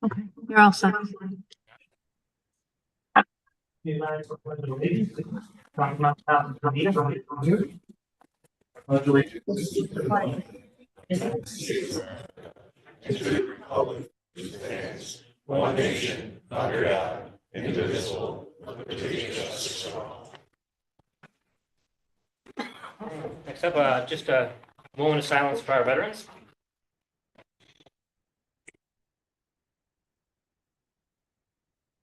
Okay, you're all set. One nation, under God, indivisible, with liberty and justice for all. Next up, just a moment of silence for our veterans.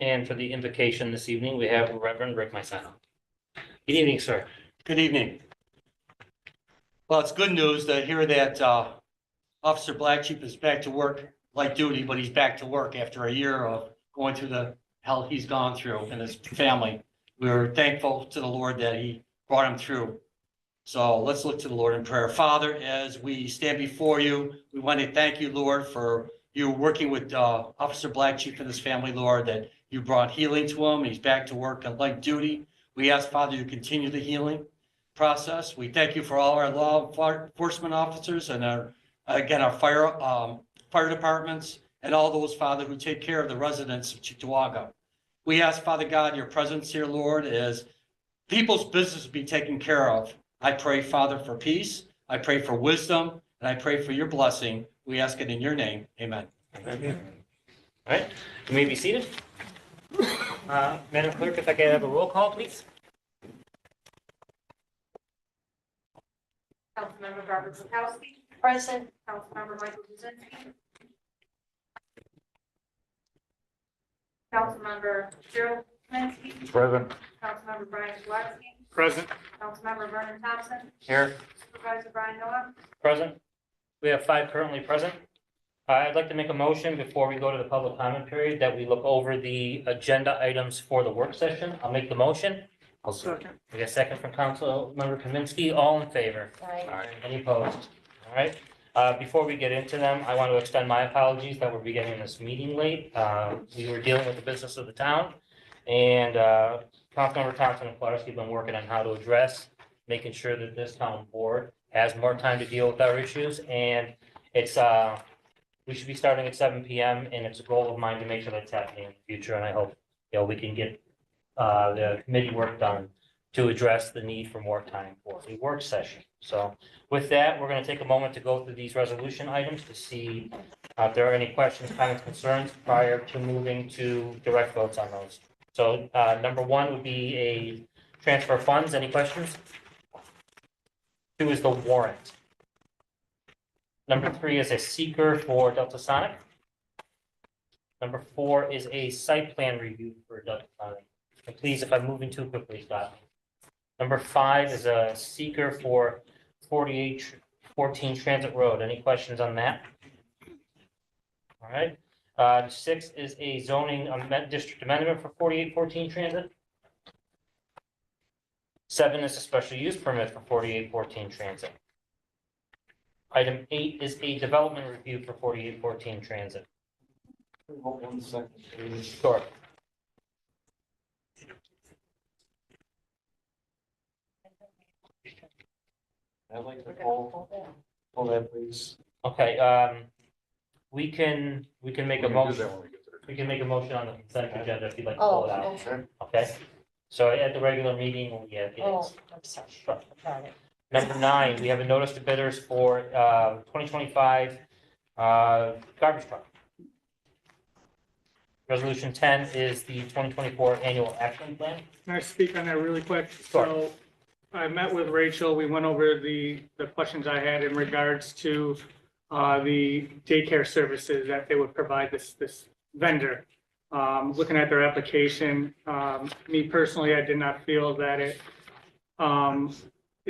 And for the invocation this evening, we have Reverend Rick Mysano. Good evening, sir. Good evening. Well, it's good news to hear that Officer Blacksheep is back to work, light duty, but he's back to work after a year of going through the hell he's gone through and his family. We're thankful to the Lord that he brought him through. So let's look to the Lord in prayer. Father, as we stand before you, we want to thank you, Lord, for you working with Officer Blacksheep and his family, Lord, that you brought healing to him. He's back to work on light duty. We ask, Father, you continue the healing process. We thank you for all our law enforcement officers and our fire departments and all those, Father, who take care of the residents of Cheektowaga. We ask, Father God, your presence here, Lord, as people's business be taken care of. I pray, Father, for peace. I pray for wisdom, and I pray for your blessing. We ask it in your name. Amen. All right, you may be seated. Madam Clerk, if I could have a roll call, please. Councilmember Robert Zakowski. Present. Councilmember Michael Kuzinski. Councilmember Gerald Kaminsky. Present. Councilmember Brian Swatsky. Present. Councilmember Vernon Thompson. Here. Supervisor Brian Noah. Present. We have 5 currently present. I'd like to make a motion before we go to the public comment period that we look over the agenda items for the work session. I'll make the motion. I'll second. We got a second from Councilmember Kaminsky. All in favor? Aye. Any opposed? All right. Before we get into them, I want to extend my apologies that we're beginning this meeting late. We were dealing with the business of the town, and Councilmember Thompson and Clark have been working on how to address making sure that this town board has more time to deal with our issues. And it's we should be starting at 7 p.m. and it's a goal of mine to make sure that's happening in the future. And I hope we can get the committee work done to address the need for more time for a work session. So with that, we're going to take a moment to go through these resolution items to see if there are any questions, comments, concerns prior to moving to direct votes on those. So number 1 would be a transfer of funds. Any questions? 2 is the warrant. Number 3 is a seeker for Delta Sonic. Number 4 is a site plan review for Delta Sonic. And please, if I'm moving too quickly, stop me. Number 5 is a seeker for 4814 Transit Road. Any questions on that? All right. 6 is a zoning district amendment for 4814 Transit. 7 is a special use permit for 4814 Transit. Item 8 is a development review for 4814 Transit. Hold 1 second, please. Sure. I'd like to hold that, please. Okay, we can make a We can do motion. that when we get to the- We can make a motion on the consent agenda if you'd like to pull it out. Sure. Okay, so at the regular meeting, we have. Oh, I'm sorry. Sure. Got it. Number 9, we have a notice to bidders for 2025 garbage truck. Resolution 10 is the 2024 annual action plan. Can I speak on that really quick? Sure. So I met with Rachel. We went over the questions I had in regards to the daycare services that they would provide this vendor. Looking at their application, me personally, I did not feel that it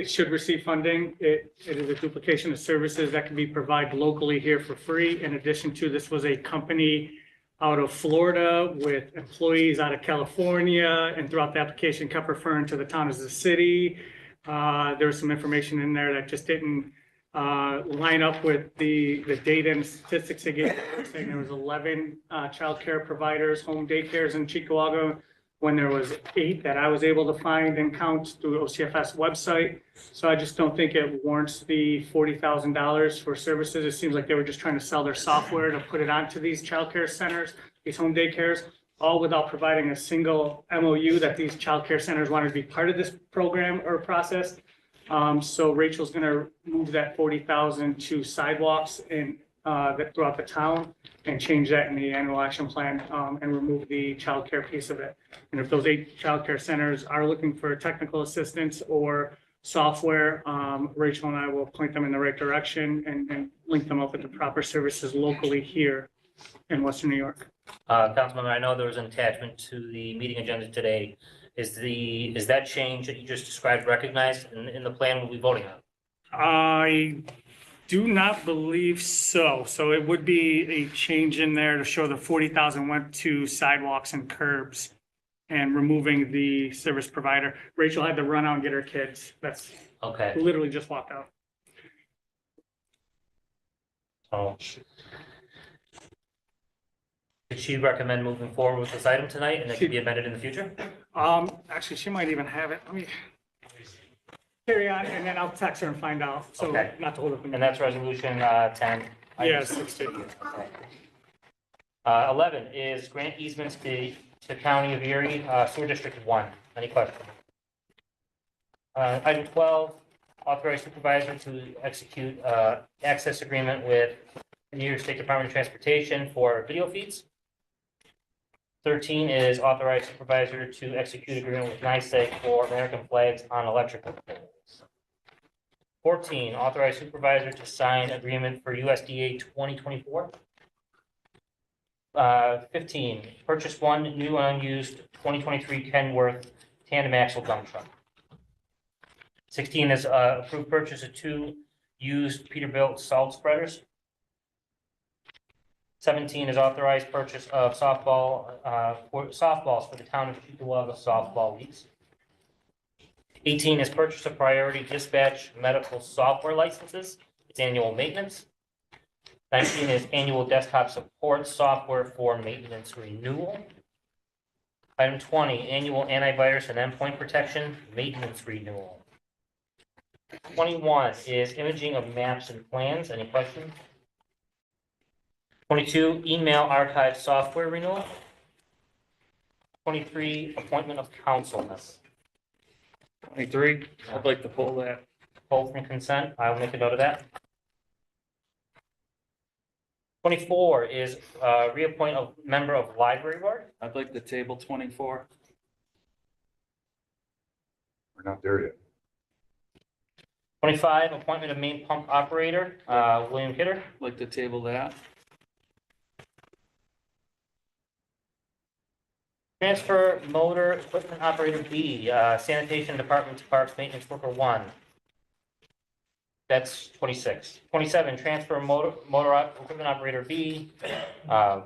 should receive funding. It is a duplication of services that can be provided locally here for free. In addition to, this was a company out of Florida with employees out of California, and throughout the application kept referring to the town as a city. There was some information in there that just didn't line up with the data and statistics they gave. Saying there was 11 childcare providers, home daycares in Cheektowaga. when there was 8 that I was able to find and count through OCFS website. So I just don't think it warrants the $40,000 for services. It seems like they were just trying to sell their software to put it onto these childcare centers, these home daycares, all without providing a single MOU that these childcare centers wanted to be part of this program or process. So Rachel's gonna move that 40,000 to sidewalks and throughout the town and change that in the annual action plan, and remove the childcare piece of it. And if those 8 childcare centers are looking for technical assistance or software, Rachel and I will point them in the right direction and link them up with the proper services locally here in Western New York. Councilmember, I know there was an attachment to the meeting agenda today. Is that change that you just described recognized in the plan we'll be voting on? I do not believe so. So it would be a change in there to show the 40,000 went to sidewalks and curbs and removing the service provider. Rachel had to run out and get her kids. That's Okay, literally just walked out. so. Did she recommend moving forward with this item tonight and it can be amended in the future? Actually, she might even have it. Let me carry on and then I'll text her and find out. So Okay. not to hold up. And that's resolution 10. Yeah, 60. 11 is grant easements to County of Erie, Sewer District 1. Any questions? Item 12, authorize supervisor to execute access agreement with New York State Department of Transportation for video feeds. 13 is authorize supervisor to execute agreement with NYSEG for American flags on electrical poles. 14, authorize supervisor to sign agreement for USDA 2024. 15, purchase one new unused 2023 Kenworth tandem axle dump truck. 16 is approved purchase of 2 used Peterbilt salt spreaders. 17 is authorized purchase of softballs for the town of Chickawaga softball leagues. 18 is purchase of priority dispatch medical software licenses. It's annual maintenance. 19 is annual desktop support software for maintenance renewal. Item 20, annual antivirus and endpoint protection maintenance renewal. 21 is imaging of maps and plans. Any questions? 22, email archive software renewal. 23, appointment of councilmen. 23, I'd like to pull that. Pull from consent. I will make a note of that. 24 is reappoint of member of library board. I'd like to table 24. We're not there yet. 25, appointment of main pump operator, William Kidder. I'd like to table that. Transfer motor equipment operator B, sanitation department to parks maintenance worker 1. That's 26. 27, transfer motor equipment operator B to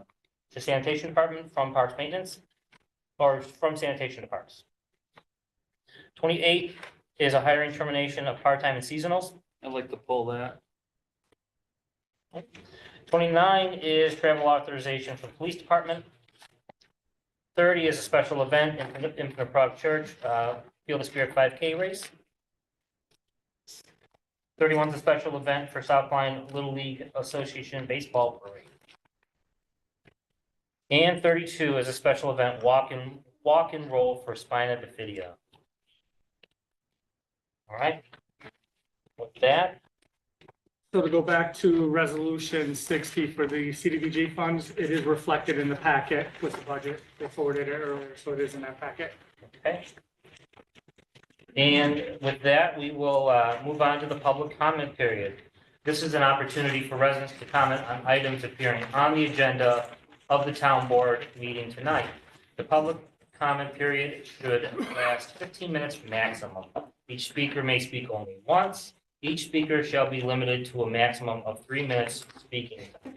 sanitation department from parks maintenance or from sanitation to parks. 28 is a hiring termination of part-time and seasonals. I'd like to pull that. 29 is travel authorization for police department. 30 is a special event in Infinite Prague Church, Field of Spirit 5K race. 31 is a special event for South Line Little League Association baseball parade. And 32 is a special event walk and roll for Spina Bifida. All right. With that, So to go back to resolution 60 for the CDBG funds, it is reflected in the packet with the budget. They forwarded it earlier, so it is in that packet. okay. And with that, we will move on to the public comment period. This is an opportunity for residents to comment on items appearing on the agenda of the town board meeting tonight. The public comment period should last 15 minutes maximum. Each speaker may speak only once. Each speaker shall be limited to a maximum of 3 minutes speaking time.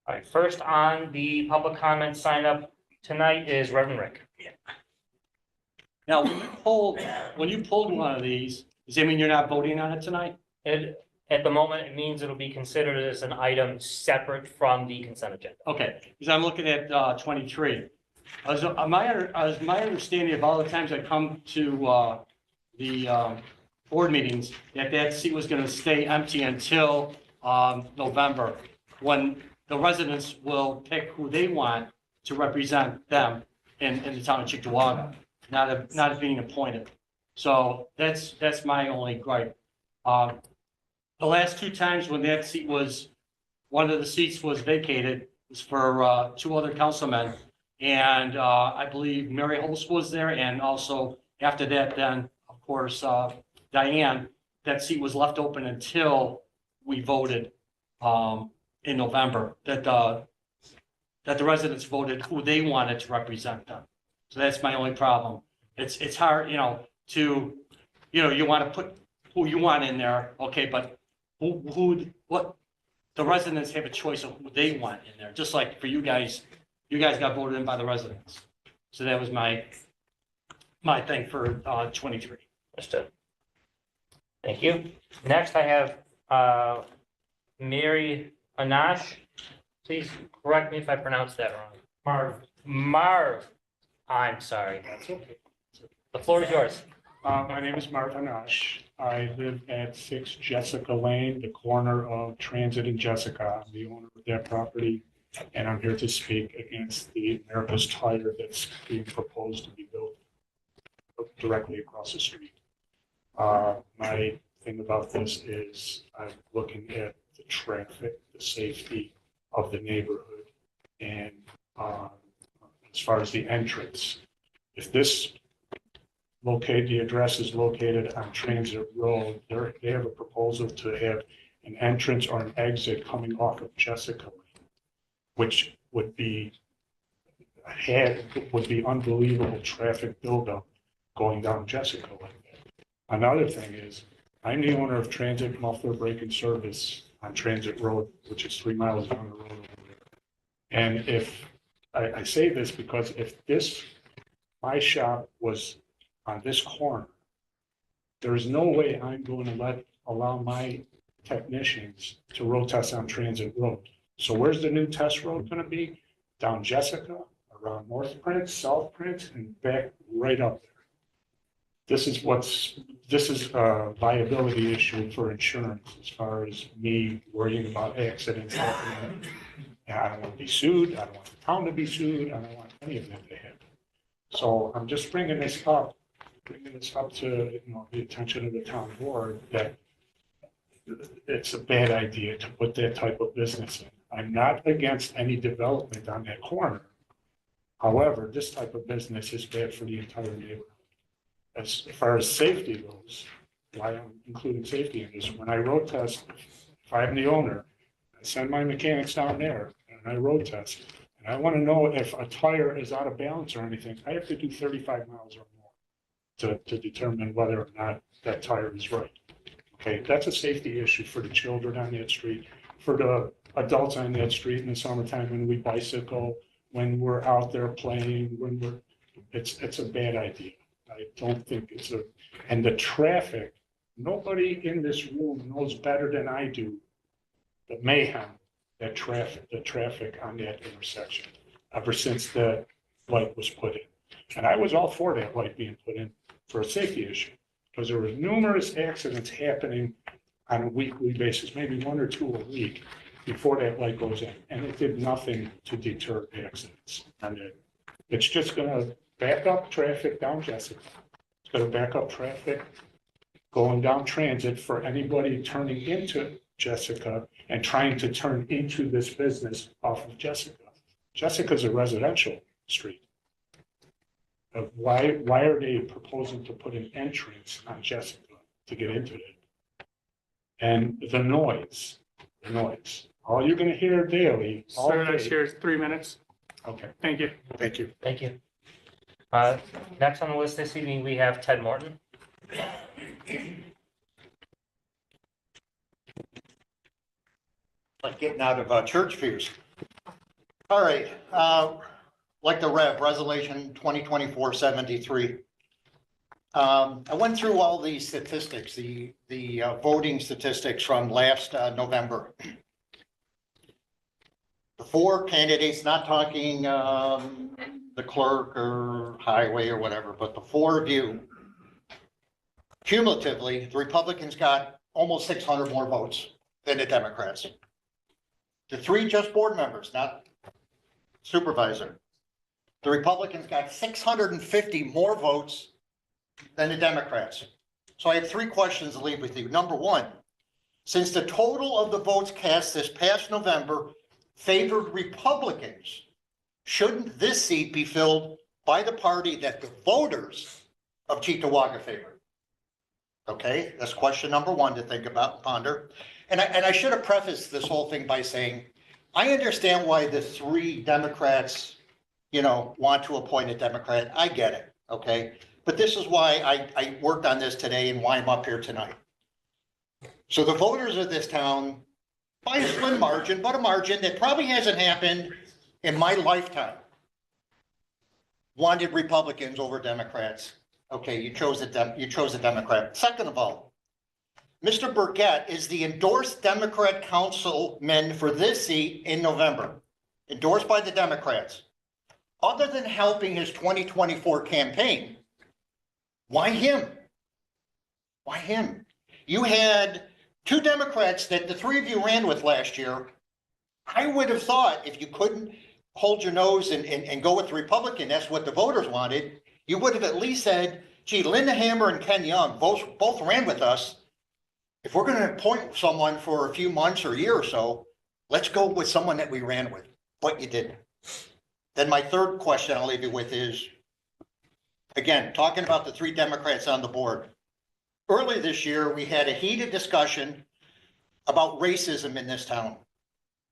All right, first on the public comment sign up tonight is Reverend Rick. Now, when you pulled one of these, does that mean you're not voting on it tonight? At the moment, it means it'll be considered as an item separate from the consent agenda. Okay, because I'm looking at 23. My understanding of all the times I come to the board meetings, that seat was going to stay empty until November, when the residents will pick who they want to represent them in the town of Cheektowaga, not being appointed. So that's my only gripe. The last two times when that seat one of the seats was vacated was for two other councilmen. And I believe Mary Holst was there, and also after that, then, of course, Diane, that seat was left open until we voted in November, that the residents voted who they wanted to represent them. So that's my only problem. It's hard, you want to put who you want in there, okay, but what, the residents have a choice of who they want in there, just like for you guys got voted in by the residents. So that was my thing for 23. Understood. Thank you. Next, I have Mary Anash. Please correct me if I pronounced that wrong. Marv. I'm sorry. The floor is yours. My name is Marv Hanash. I live at 6 Jessica Lane, the corner of Transit and Jessica. I'm the owner of that property, and I'm here to speak against the America's Tire that's being proposed to be built directly across the street. My thing about this is I'm looking at the traffic, the safety of the neighborhood, and as far as the entrance, if this the address is located on Transit Road, they have a proposal to have an entrance or an exit coming off of Jessica Lane, which would be unbelievable traffic buildup going down Jessica Lane. Another thing is, I'm the owner of Transit Muffler Brake and Service on Transit Road, which is 3 miles down the road over there. And if I say this because if my shop was on this corner, there is no way I'm going to allow my technicians to road test on Transit Road. So where's the new test road going to be? Down Jessica, around North Prince, South Prince, and back right up there. This is a viability issue for insurance as far as me worrying about accidents happening. I don't want to be sued. I don't want the town to be sued. I don't want any of that to happen. So I'm just bringing this up to the attention of the town board that it's a bad idea to put that type of business in. I'm not against any development on that corner. However, this type of business is bad for the entire neighborhood. As far as safety goes, why I'm including safety in this, when I road test, if I'm the owner, I send my mechanics down there and I road test. And I want to know if a tire is out of balance or anything. I have to do 35 miles or more to determine whether or not that tire is right. Okay, that's a safety issue for the children on that street, for the adults on that street in the summertime when we bicycle, when we're out there playing, it's a bad idea. I don't think and the traffic, nobody in this room knows better than I do the mayhem, the traffic on that intersection ever since the light was put in. And I was all for that light being put in for a safety issue, because there were numerous accidents happening on a weekly basis, maybe 1 or 2 a week before that light goes in. And it did nothing to deter accidents. And it's just going to back up traffic down Jessica. It's going to back up traffic going down Transit for anybody turning into Jessica and trying to turn into this business off of Jessica. Jessica's a residential street. Why are they proposing to put an entrance on Jessica to get into it? And the noise. All you're going to hear daily. Sir, that's yours, 3 minutes. Okay, Thank you. thank you. Thank you. Next on the list this evening, we have Ted Morton. Like getting out of church fears. All right, like the resolution 2024-73. I went through all these statistics, the voting statistics from last November. The 4 candidates, not talking the clerk or highway or whatever, but the 4 of you, cumulatively, the Republicans got almost 600 more votes than the Democrats. The 3 just board members, not supervisor. The Republicans got 650 more votes than the Democrats. So I have 3 questions to leave with you. Number 1, since the total of the votes cast this past November favored Republicans, shouldn't this seat be filled by the party that the voters of Cheektowaga favored? Okay, that's question number 1 to think about, ponder. And I should have prefaced this whole thing by saying, I understand why the 3 Democrats, want to appoint a Democrat. I get it, okay? But this is why I worked on this today and why I'm up here tonight. So the voters of this town, by a slim margin, but a margin that probably hasn't happened in my lifetime, wanted Republicans over Democrats. Okay, you chose a Democrat. Second of all, Mr. Burgett is the endorsed Democrat councilman for this seat in November, endorsed by the Democrats. Other than helping his 2024 campaign, why him? Why him? You had 2 Democrats that the 3 of you ran with last year. I would have thought if you couldn't hold your nose and go with the Republican, that's what the voters wanted, you would have at least said, gee, Linda Hammer and Ken Young both ran with us. If we're going to appoint someone for a few months or a year or so, let's go with someone that we ran with. But you didn't. Then my third question I'll leave you with is, again, talking about the 3 Democrats on the board. Early this year, we had a heated discussion about racism in this town.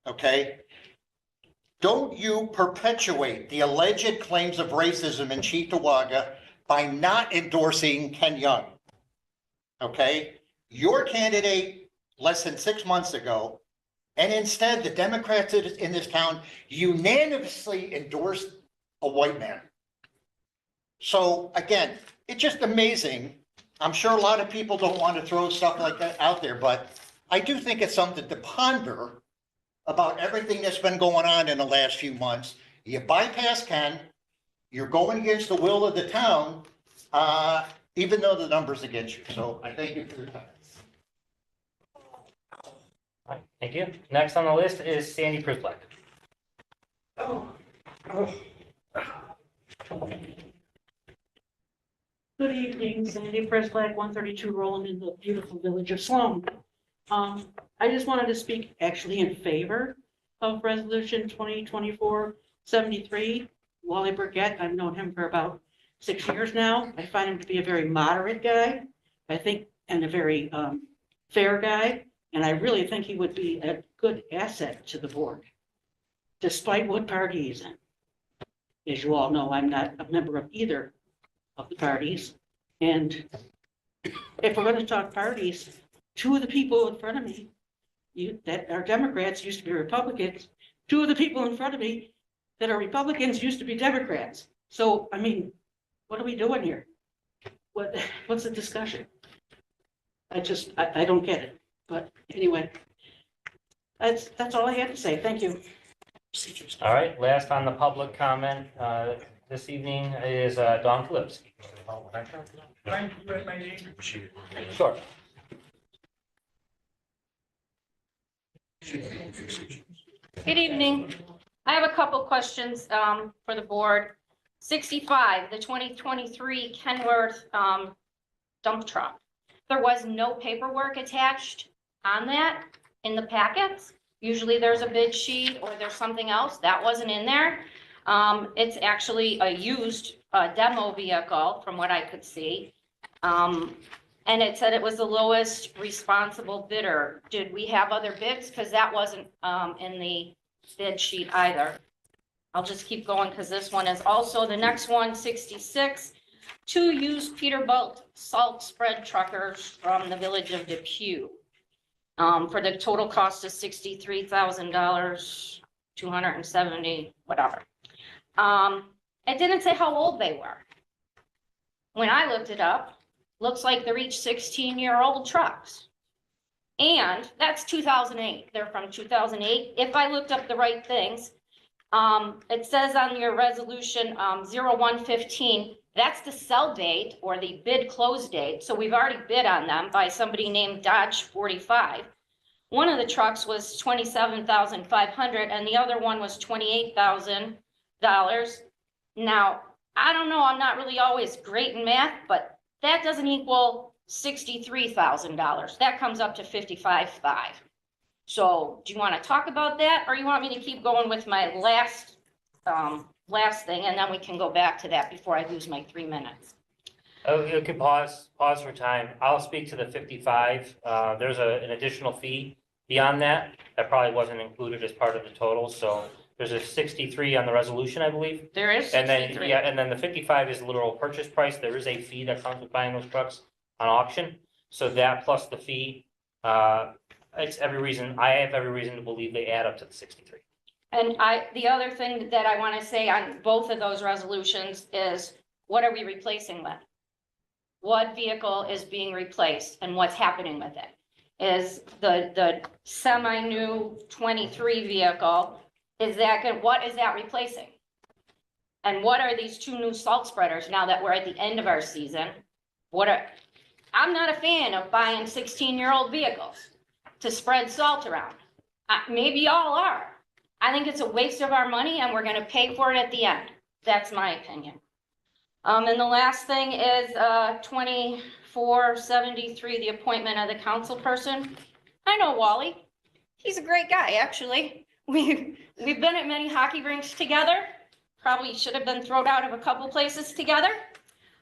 Okay? Don't you perpetuate the alleged claims of racism in Cheektowaga by not endorsing Ken Young. Okay? Your candidate less than 6 months ago, and instead the Democrats in this town unanimously endorsed a white man. So again, it's just amazing. I'm sure a lot of people don't want to throw stuff like that out there, but I do think it's something to ponder about everything that's been going on in the last few months. You bypass Ken, you're going against the will of the town, even though the number's against you. So I thank you for your time. All right, thank you. Next on the list is Sandy Prisblack. Good evening, Sandy Presblack, 132 Roland in the beautiful village of Sloan. I just wanted to speak actually in favor of resolution 2024-73. Wally Burgett, I've known him for about 6 years now. I find him to be a very moderate guy, I think, and a very fair guy. And I really think he would be a good asset to the board, despite what party he's in. As you all know, I'm not a member of either of the parties. And if we're going to talk parties, 2 of the people in front of me that are Democrats used to be Republicans. 2 of the people in front of me that are Republicans used to be Democrats. So, I mean, what are we doing here? What's the discussion? I don't get it. But anyway, that's all I had to say. Thank you. All right, last on the public comment this evening is Dawn Phillips. Sure. Good evening. I have a couple questions for the board. 65, the 2023 Kenworth dump truck. There was no paperwork attached on that in the packets. Usually there's a bid sheet or there's something else that wasn't in there. It's actually a used demo vehicle from what I could see. And it said it was the lowest responsible bidder. Did we have other bids? Because that wasn't in the bid sheet either. I'll just keep going because this one is also the next one, 66. 2 used Peterbilt salt spread truckers from the village of Depew. For the total cost of $63,000. 270, whatever. It didn't say how old they were. When I looked it up, looks like they're each 16-year-old trucks. And that's 2008. They're from 2008. If I looked up the right things, it says on your resolution 0115, that's the sell date or the bid close date. So we've already bid on them by somebody named Dodge 45. One of the trucks was $27,500 and the other one was $28,000. Now, I don't know, I'm not really always great in math, but that doesn't equal $63,000. That comes up to $55,500. So do you want to talk about that, or you want me to keep going with my last thing, and then we can go back to that before I lose my 3 minutes? Oh, you can pause for time. I'll speak to the 55. There's an additional fee beyond that. That probably wasn't included as part of the total, so there's a 63 on the resolution, I believe. There is And then, 63. yeah, and then the 55 is the literal purchase price. There is a fee that comes with buying those trucks on auction. So that plus the fee, I have every reason to believe they add up to the 63. And the other thing that I want to say on both of those resolutions is, what are we replacing with? What vehicle is being replaced and what's happening with it? Is the semi-new 23 vehicle, what is that replacing? And what are these 2 new salt spreaders now that we're at the end of our season? I'm not a fan of buying 16-year-old vehicles to spread salt around. Maybe y'all are. I think it's a waste of our money and we're gonna pay for it at the end. That's my opinion. And the last thing is 2473, the appointment of the council person. I know Wally. He's a great guy, actually. We've been at many hockey rinks together. Probably should have been thrown out of a couple places together.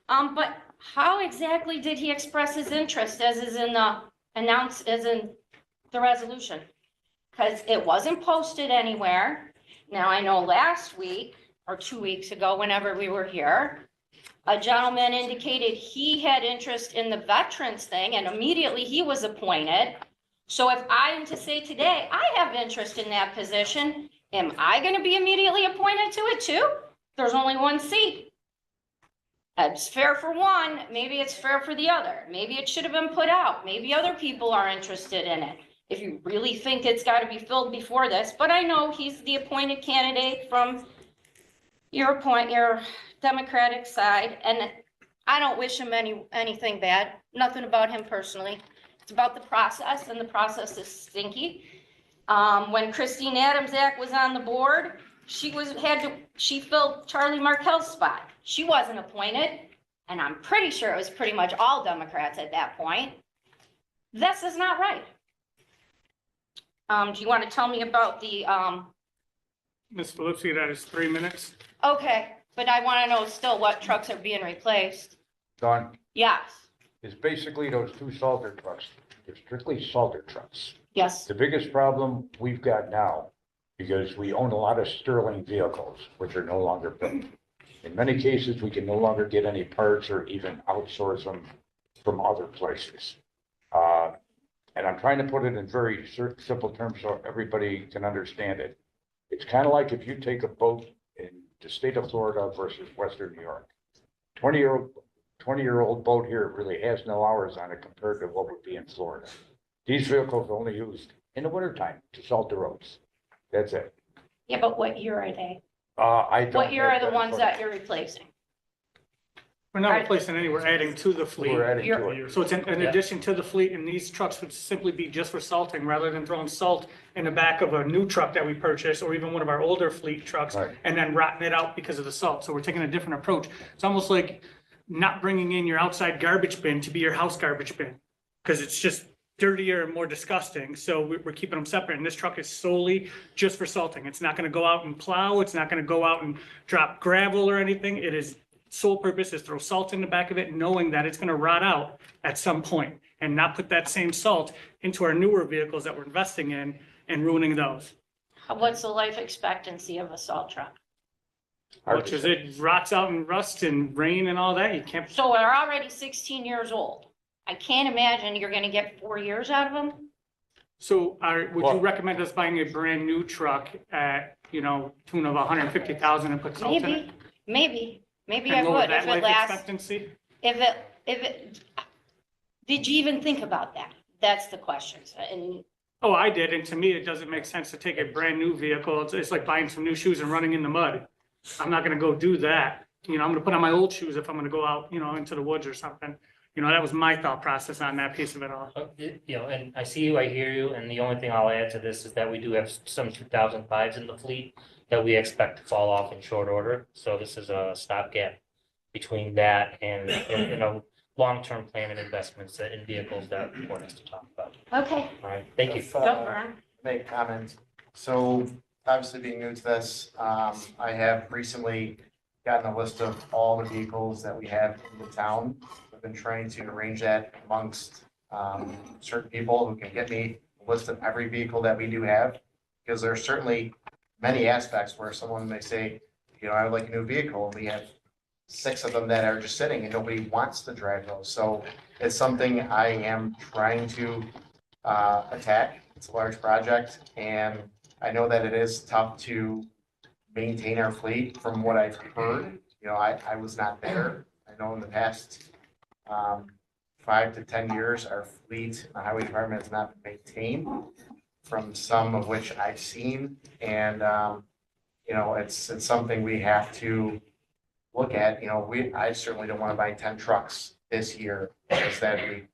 But how exactly did he express his interest as is in the resolution? Because it wasn't posted anywhere. Now, I know last week or 2 weeks ago, whenever we were here, a gentleman indicated he had interest in the veterans thing and immediately he was appointed. So if I am to say today, I have interest in that position, am I going to be immediately appointed to it too? There's only one seat. It's fair for one, maybe it's fair for the other. Maybe it should have been put out. Maybe other people are interested in it. If you really think it's got to be filled before this, but I know he's the appointed candidate from your Democratic side, and I don't wish him anything bad, nothing about him personally. It's about the process, and the process is stinky. When Christine Adamczak was on the board, she filled Charlie Markel's spot. She wasn't appointed, and I'm pretty sure it was pretty much all Democrats at that point. This is not right. Do you want to tell me about the, Ms. Filipski, that is 3 minutes. okay, but I want to know still what trucks are being replaced. Don, Yes, it's basically those 2 salter trucks. They're strictly salter trucks. yes, The biggest problem we've got now, because we own a lot of Sterling vehicles, which are no longer built. In many cases, we can no longer get any parts or even outsource them from other places. And I'm trying to put it in very simple terms so everybody can understand it. It's kind of like if you take a boat in the state of Florida versus Western New York. 20-year-old boat here really has no hours on it compared to what would be in Florida. These vehicles are only used in the wintertime to salt the roads. That's it. yeah, but what year are they? I don't. What year have are the that in ones front that you're replacing? We're not replacing any, we're adding to the of me. fleet. We're adding to it. So it's in Yeah. addition to the fleet, and these trucks would simply be just for salting rather than throwing salt in the back of a new truck that we purchase or even one of our older fleet trucks Right. and then rotting it out because of the salt. So we're taking a different approach. It's almost like not bringing in your outside garbage bin to be your house garbage bin because it's just dirtier and more disgusting. So we're keeping them separate. And this truck is solely just for salting. It's not going to go out and plow. It's not going to go out and drop gravel or anything. It is sole purpose is throw salt in the back of it, knowing that it's going to rot out at some point and not put that same salt into our newer vehicles that we're investing in and ruining those. What's the life expectancy of a salt truck? Which is it rots out and rust and rain and all that. You can't, So they're already 16 years old. I can't imagine you're gonna get 4 years out of them. So would you Well- recommend us buying a brand new truck at, tune of 150,000 and put salt in it? Maybe I And lower would that if life it lasts, expectancy? did you even think about that? That's the question. And Oh, I did, and to me, it doesn't make sense to take a brand new vehicle. It's like buying some new shoes and running in the mud. I'm not gonna go do that. I'm gonna put on my old shoes if I'm gonna go out, into the woods or something. That was my thought process on that piece of it all. And I see you, I hear you, and the only thing I'll add to this is that we do have some 2005s in the fleet that we expect to fall off in short order. So this is a stopgap between that and long-term plan and investments in vehicles that the board has to talk about. okay, All right, thank you. go Vern. Make comments. So obviously being new to this, I have recently gotten a list of all the vehicles that we have in the town. I've been trying to arrange that amongst certain people who can get me a list of every vehicle that we do have. Because there are certainly many aspects where someone may say, I would like a new vehicle, and we have 6 of them that are just sitting and nobody wants to drive those. So it's something I am trying to attack. It's a large project, and I know that it is tough to maintain our fleet from what I've heard. I was not there. I know in the past 5 to 10 years, our fleet, the highway department has not been maintained from some of which I've seen. And, it's something we have to look at. I certainly don't want to buy 10 trucks this year because that'd be,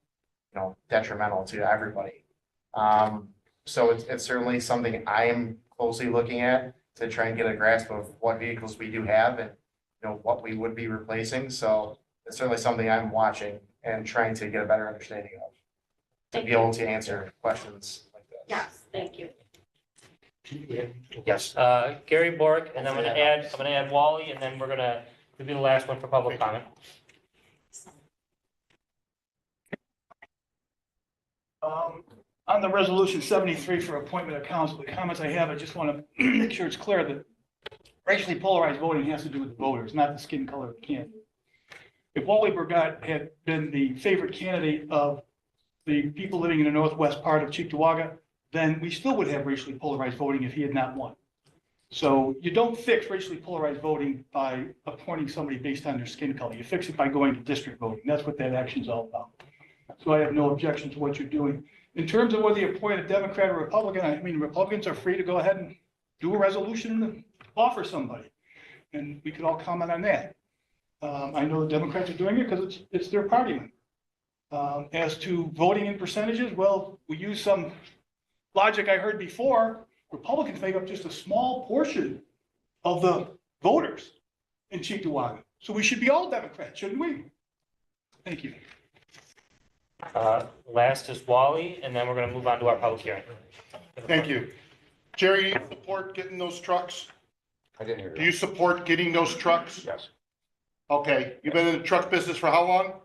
detrimental to everybody. So it's certainly something I am closely looking at to try and get a grasp of what vehicles we do have and, what we would be replacing. So it's certainly something I'm watching and trying to get a better understanding of, to be able to answer questions like this. Yes, thank you. Yes, Gary Bork, and I'm gonna add Wally, and then we're gonna be the last one for public comment. On the resolution 73 for appointment of council, the comments I have, I just want to make sure it's clear that racially polarized voting has to do with the voters, not the skin color of the candidate. If Wally Burgett had been the favorite candidate of the people living in the northwest part of Cheektowaga, then we still would have racially polarized voting if he had not won. So you don't fix racially polarized voting by appointing somebody based on their skin color. You fix it by going to district voting. That's what that action is all about. So I have no objection to what you're doing. In terms of whether you appoint a Democrat or Republican, I mean, Republicans are free to go ahead and do a resolution and offer somebody. And we could all comment on that. I know the Democrats are doing it because it's their party. As to voting in percentages, well, we use some logic I heard before. Republicans make up just a small portion of the voters in Cheektowaga. So we should be all Democrats, shouldn't we? Thank you. Last is Wally, and then we're gonna move on to our public hearing. Thank you. Jerry, do you support getting those trucks? I didn't hear Do you that. support getting those trucks? Yes, Okay, you've been in the truck business for how long?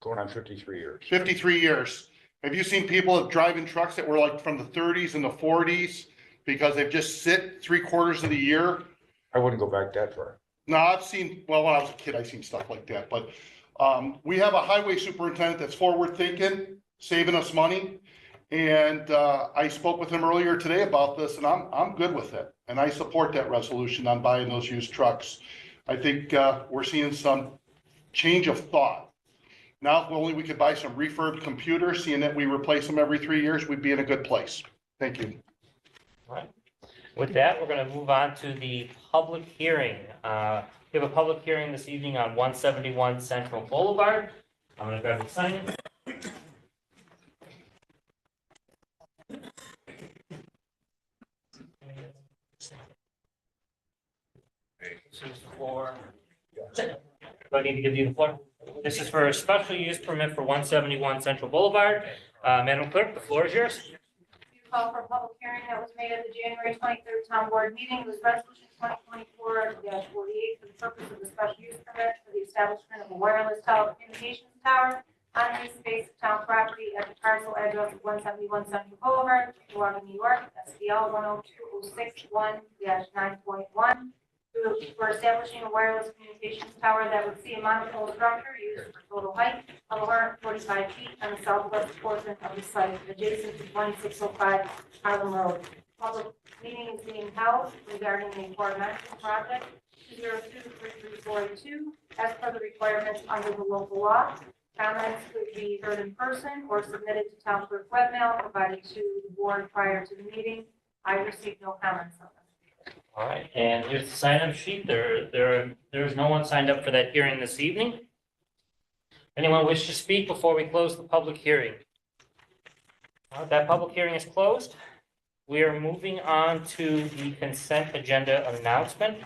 going on 53 years. 53 years. Have you seen people driving trucks that were like from the 30s and the 40s because they've just sit 3/4 of the year? I wouldn't go back that far. No, I've seen, well, when I was a kid, I seen stuff like that, but we have a highway superintendent that's forward thinking, saving us money. And I spoke with him earlier today about this, and I'm good with it. And I support that resolution on buying those used trucks. I think we're seeing some change of thought. Now, if only we could buy some refurbed computers, seeing that we replace them every 3 years, we'd be in a good place. Thank you. All right. With that, we're gonna move on to the public hearing. We have a public hearing this evening on 171 Central Boulevard. I'm gonna grab the sign. This is for, do I need to give you the floor? This is for a special use permit for 171 Central Boulevard. Madam Clerk, the floor is yours. You call for a public hearing that was made at the January 23rd town board meeting. It was resolution 2024-48 for the purpose of the special use permit for the establishment of a wireless telecommunications tower on the space of town property at the parcel address of 171 Central Boulevard, Cheektowaga, New York, SBL 102061-9.1. To for establishing a wireless communications tower that would see a monopole structure used for total height of 145 feet on the southwest portion of the site adjacent to 2605 Harlem Road. Public meeting is being held regarding the aforementioned project 202-3342 as per the requirements under the local law. Comments could be heard in person or submitted to town clerk webmail provided to the board prior to the meeting. I received no comments on this. All right, and here's the sign-up sheet. There's no one signed up for that hearing this evening. Anyone wish to speak before we close the public hearing? That public hearing is closed. We are moving on to the consent agenda announcement.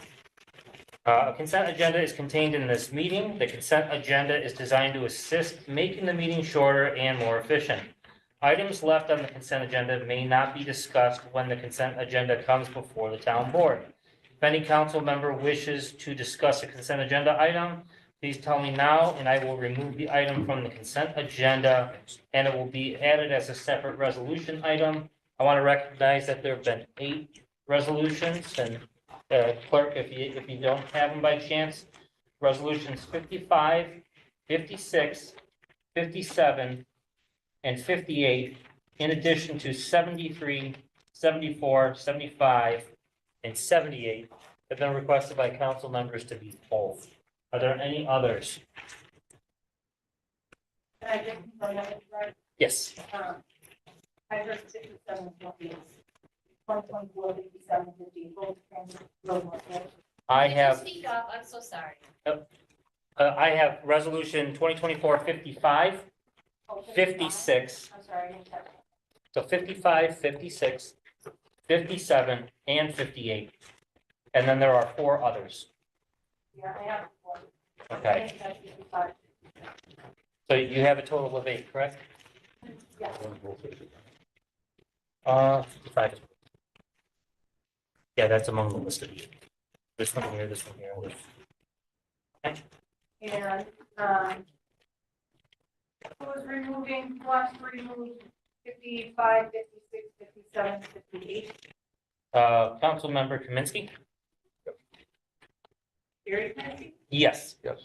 A consent agenda is contained in this meeting. The consent agenda is designed to assist making the meeting shorter and more efficient. Items left on the consent agenda may not be discussed when the consent agenda comes before the town board. If any council member wishes to discuss a consent agenda item, please tell me now, and I will remove the item from the consent agenda, and it will be added as a separate resolution item. I want to recognize that there have been 8 resolutions, and clerk, if you don't have them by chance, resolutions 55, 56, 57, and 58, in addition to 73, 74, 75, and 78, have been requested by council members to be pulled. Are there any others? Can I just confirm that, right? Yes. I heard 67, 58, 2024, 57, 58, both transit road work. I have, Speak up, I'm so sorry. I have resolution 2024-55, Oh, 56, I'm sorry, I didn't catch that. so 55, 56, 57, and 58. And then there are 4 others. Yeah, I have. One. I Okay, didn't catch 55. so you have a total of 8, correct? Yeah. 55. Yeah, that's among the list of you. This one here, this one here. And, who was removing, who wants to remove 55, 56, 57, 58? Councilmember Kaminsky? Gary Kennedy? Yes. Yes.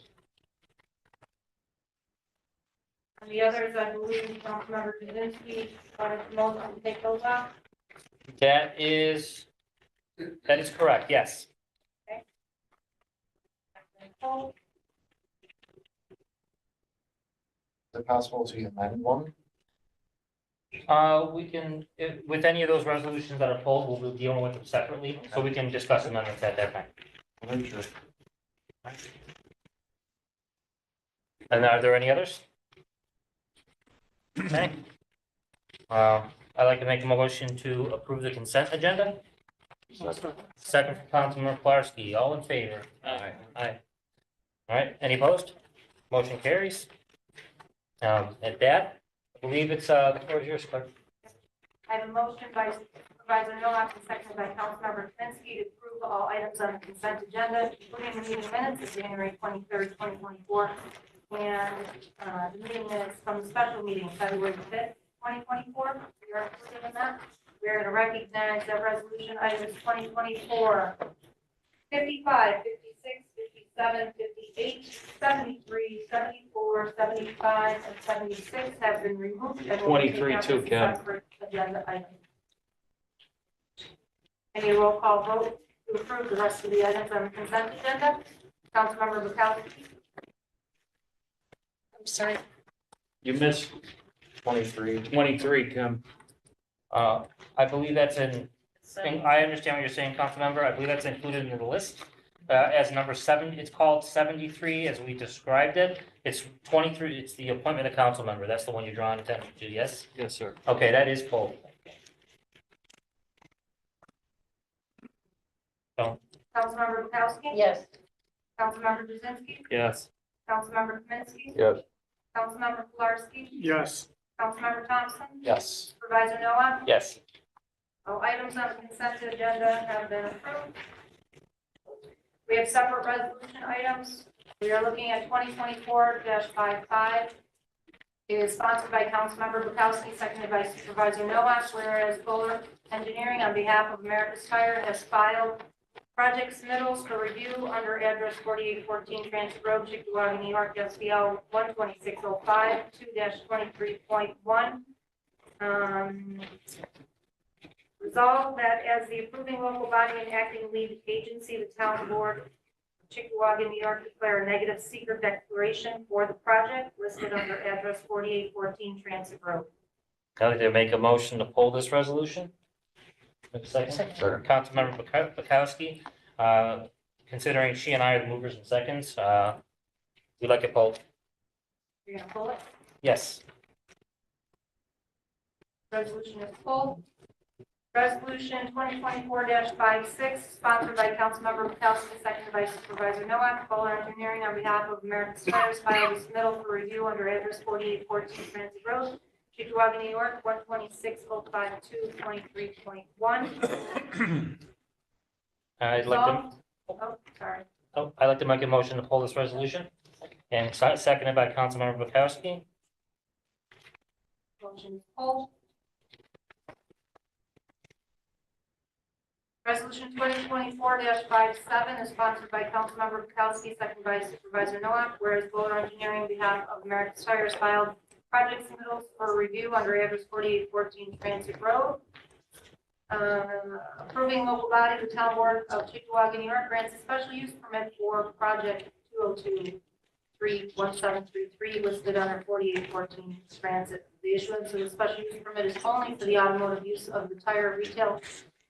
And the others, I believe, Councilmember Kaczynski, wanted to motion to take those out. That is correct, yes. Nicole? Is it possible to amend one? We can, with any of those resolutions that are pulled, we'll be dealing with them separately, so we can discuss amendments at that time. Sure. And are there any others? Okay. I'd like to make a motion to approve the consent agenda. Second from Councilmember Pulaski, all in favor? Aye. Aye. All right, any opposed? Motion carries. At that, I believe it's, the floor is yours, clerk. I have a motion by Supervisor Nowak and seconded by Councilmember Kaczynski to approve all items on the consent agenda, including the meeting minutes of January 23rd, 2024. And the meeting minutes from the special meeting, February 5th, 2024. We are included in that. We are going to recognize that resolution items 2024, 55, 56, 57, 58, 73, 74, 75, and 76 have been removed. and will be 23 taken up too, as a Ken. separate agenda item. Any roll call vote to approve the rest of the items on the consent agenda? Councilmember Bukowski? I'm sorry. You missed 23, Kim. I believe that's I understand what you're saying, Councilmember. I believe that's included in the list. As number 7, it's called 73 as we described it. It's 23, it's the appointment of council member. That's the one you're drawing attention to, yes? Yes, sir. Okay, that is pulled. So, Councilmember Bukowski? Yes. Councilmember Jazinski? Yes. Councilmember Kaminsky? Yes. Councilmember Pilarski? Yes. Councilmember Thompson? Yes. Supervisor Noah? yes. All items on the consent agenda have been approved. We have separate resolution items. We are looking at 2024-55. It is sponsored by Councilmember Bukowski, seconded by Supervisor Nowak, whereas Fuller Engineering on behalf of America's Tire has filed Project submittals for review under address 4814 Transit Road, Chickawaga, New York, SBL 12605, 2-23.1. Resolve that as the approving local body and acting lead agency, the town board of Chickawaga, New York, declare a negative secret declaration for the project listed under address 4814 Transit Road. I'd like to make a motion to pull this resolution. Have a second? Second. Councilmember Bukowski, considering she and I are the movers and seconds, we'd like it pulled. You're gonna pull it? Yes. Resolution is pulled. Resolution 2024-56, sponsored by Councilmember Bukowski, seconded by Supervisor Nowak. Fuller Engineering on behalf of American Tires filed a submittal for review under address 4814 Transit Road, Chickawaga, New York, 12605, 223.1. I'd like to, Oh, sorry. I'd like to make a motion to pull this resolution, and seconded by Councilmember Bukowski. Motion is pulled. Resolution 2024-57 is sponsored by Councilmember Bukowski, seconded by Supervisor Nowak, whereas Fuller Engineering on behalf of American Tires filed project submittals for review under address 4814 Transit Road. Approving local body, the town board of Chickawaga, New York grants a special use permit for project 202-31733 listed under 4814 Transit. The issuance of the special use permit is only for the automotive use of the tire retail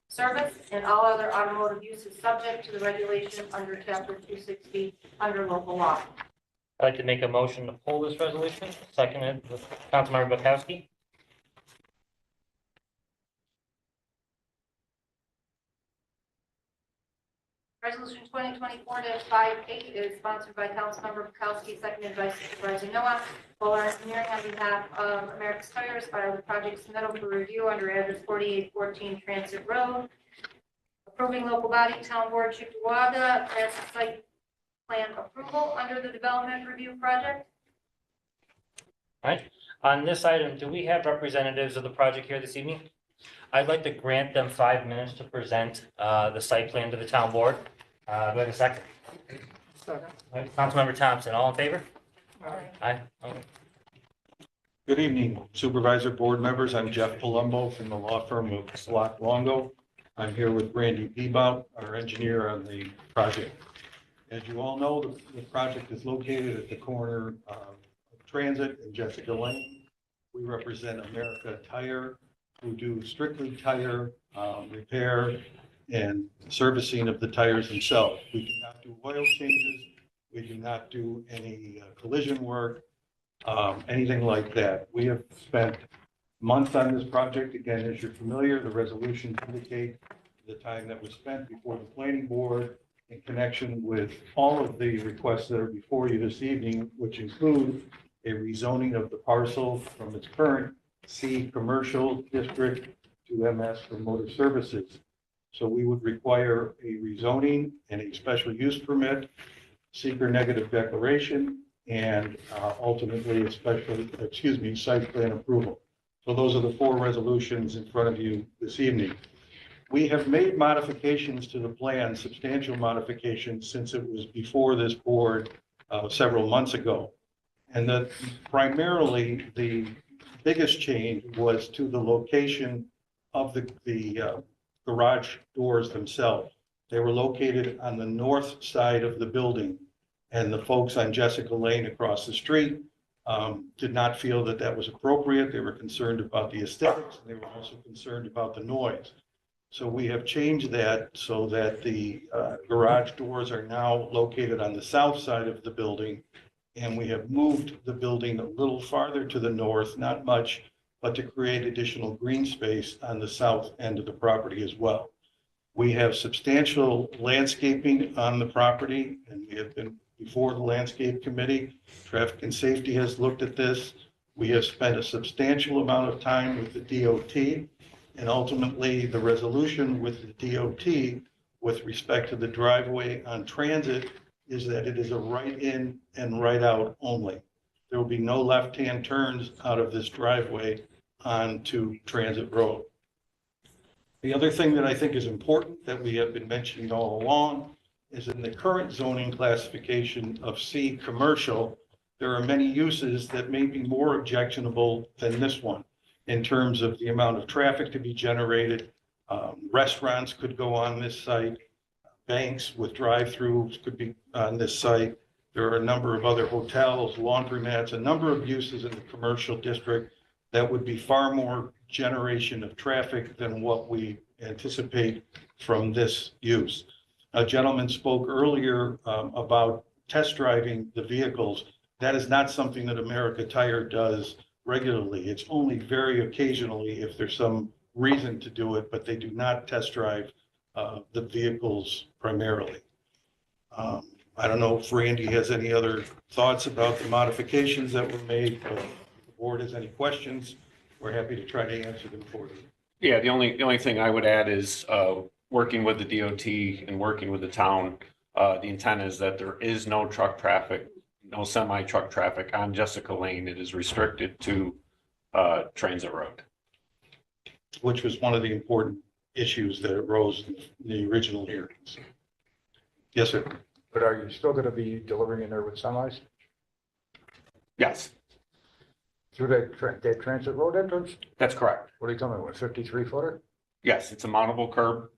service, and all other automotive use is subject to the regulation under chapter 260 under local law. I'd like to make a motion to pull this resolution, seconded with Councilmember Bukowski. Resolution 2024-58 is sponsored by Councilmember Bukowski, seconded by Supervisor Nowak. Fuller Engineering on behalf of American Tires filed a project submittal for review under address 4814 Transit Road. Approving local body, town board Chickawaga, grants site plan approval under the development review project. All right, on this item, do we have representatives of the project here this evening? I'd like to grant them 5 minutes to present the site plan to the town board. Do I have a second? Second. All right, Councilmember Thompson, all in favor? Aye. Okay. Good evening, Supervisor, board members. I'm Jeff Palumbo from the law firm of Slot Longo. I'm here with Randy Bebout, our engineer on the project. As you all know, the project is located at the corner of Transit and Jessica Lane. We represent America Tire, who do strictly tire repair and servicing of the tires themselves. We do not do oil changes. We do not do any collision work, anything like that. We have spent months on this project. Again, as you're familiar, the resolutions indicate the time that was spent before the planning board in connection with all of the requests that are before you this evening, which include a rezoning of the parcel from its current C commercial district to MS for motor services. So we would require a rezoning and a special use permit, seeker negative declaration, and ultimately a site plan approval. So those are the 4 resolutions in front of you this evening. We have made modifications to the plan, substantial modifications, since it was before this board several months ago. And that primarily the biggest change was to the location of the garage doors themselves. They were located on the north side of the building, and the folks on Jessica Lane across the street did not feel that that was appropriate. They were concerned about the aesthetics, and they were also concerned about the noise. So we have changed that so that the garage doors are now located on the south side of the building, and we have moved the building a little farther to the north, not much, but to create additional green space on the south end of the property as well. We have substantial landscaping on the property, and we have been before the landscape committee. Traffic and safety has looked at this. We have spent a substantial amount of time with the DOT, and ultimately the resolution with the DOT with respect to the driveway on Transit is that it is a right in and right out only. There will be no left-hand turns out of this driveway onto Transit Road. The other thing that I think is important that we have been mentioning all along is in the current zoning classification of C, commercial, there are many uses that may be more objectionable than this one in terms of the amount of traffic to be generated. Restaurants could go on this site. Banks with drive-throughs could be on this site. There are a number of other hotels, laundromats, a number of uses in the commercial district that would be far more generation of traffic than what we anticipate from this use. A gentleman spoke earlier about test driving the vehicles. That is not something that America Tire does regularly. It's only very occasionally if there's some reason to do it, but they do not test drive the vehicles primarily. I don't know if Randy has any other thoughts about the modifications that were made, but if the board has any questions, we're happy to try to answer them for you. Yeah, the only thing I would add is, working with the DOT and working with the town, the intent is that there is no truck traffic, no semi-truck traffic on Jessica Lane. It is restricted to, Transit Road. Which was one of the important issues that arose in the original hearings. Yes, sir. But are you still gonna be delivering in there with semis Yes, through that transit road entrance? that's correct. What are you coming with, 53 footer? Yes, it's a mountable curb.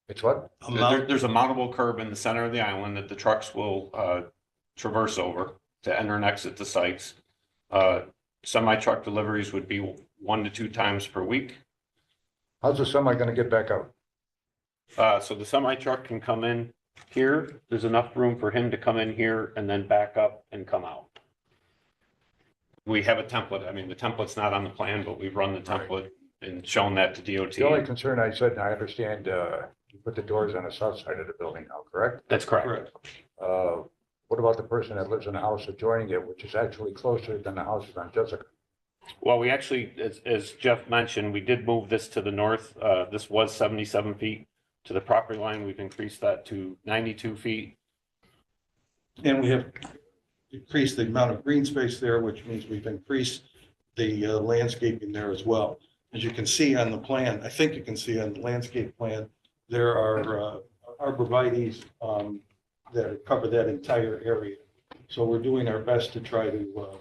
It's what? There's a mountable curb in the center of the island that the trucks will traverse over to enter and exit the sites. Semi-truck deliveries would be 1 to 2 times per week. How's the semi gonna get back out? So the semi-truck can come in here. There's enough room for him to come in here and then back up and come out. We have a template. I mean, the template's not on the plan, but we've run the template and shown that to DOT. The only concern I said, and I understand, you put the doors on the south side of the building now, correct? That's correct. Correct. What about the person that lives in the house adjoining it, which is actually closer than the houses on Jessica? Well, we actually, as Jeff mentioned, we did move this to the north. This was 77 feet to the property line. We've increased that to 92 feet. And we have increased the amount of green space there, which means we've increased the landscaping there as well. As you can see on the plan, I think you can see on the landscape plan, there are arborvitaes that cover that entire area. So we're doing our best to try to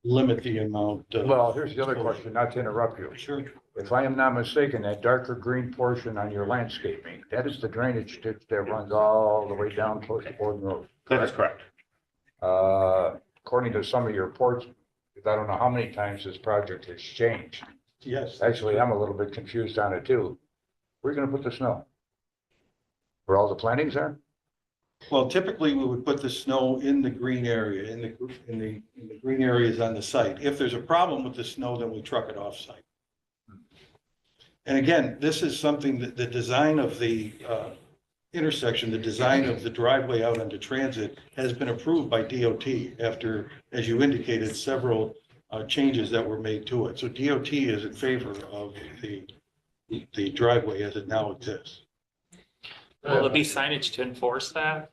limit the amount. Well, here's the other question, not to interrupt you. Sure. If I am not mistaken, that darker green portion on your landscaping, that is the drainage ditch that runs all the way down close to Borden Road. That is correct. According to some of your reports, I don't know how many times this project has changed. Yes. Actually, I'm a little bit confused on it too. Where are you gonna put the snow? Where all the plantings are? Well, typically we would put the snow in the green area, in the green areas on the site. If there's a problem with the snow, then we truck it off site. And again, this is something that the design of the intersection, the design of the driveway out onto Transit has been approved by DOT after, as you indicated, several changes that were made to it. So DOT is in favor of the driveway as it now exists. Will there be signage to enforce that?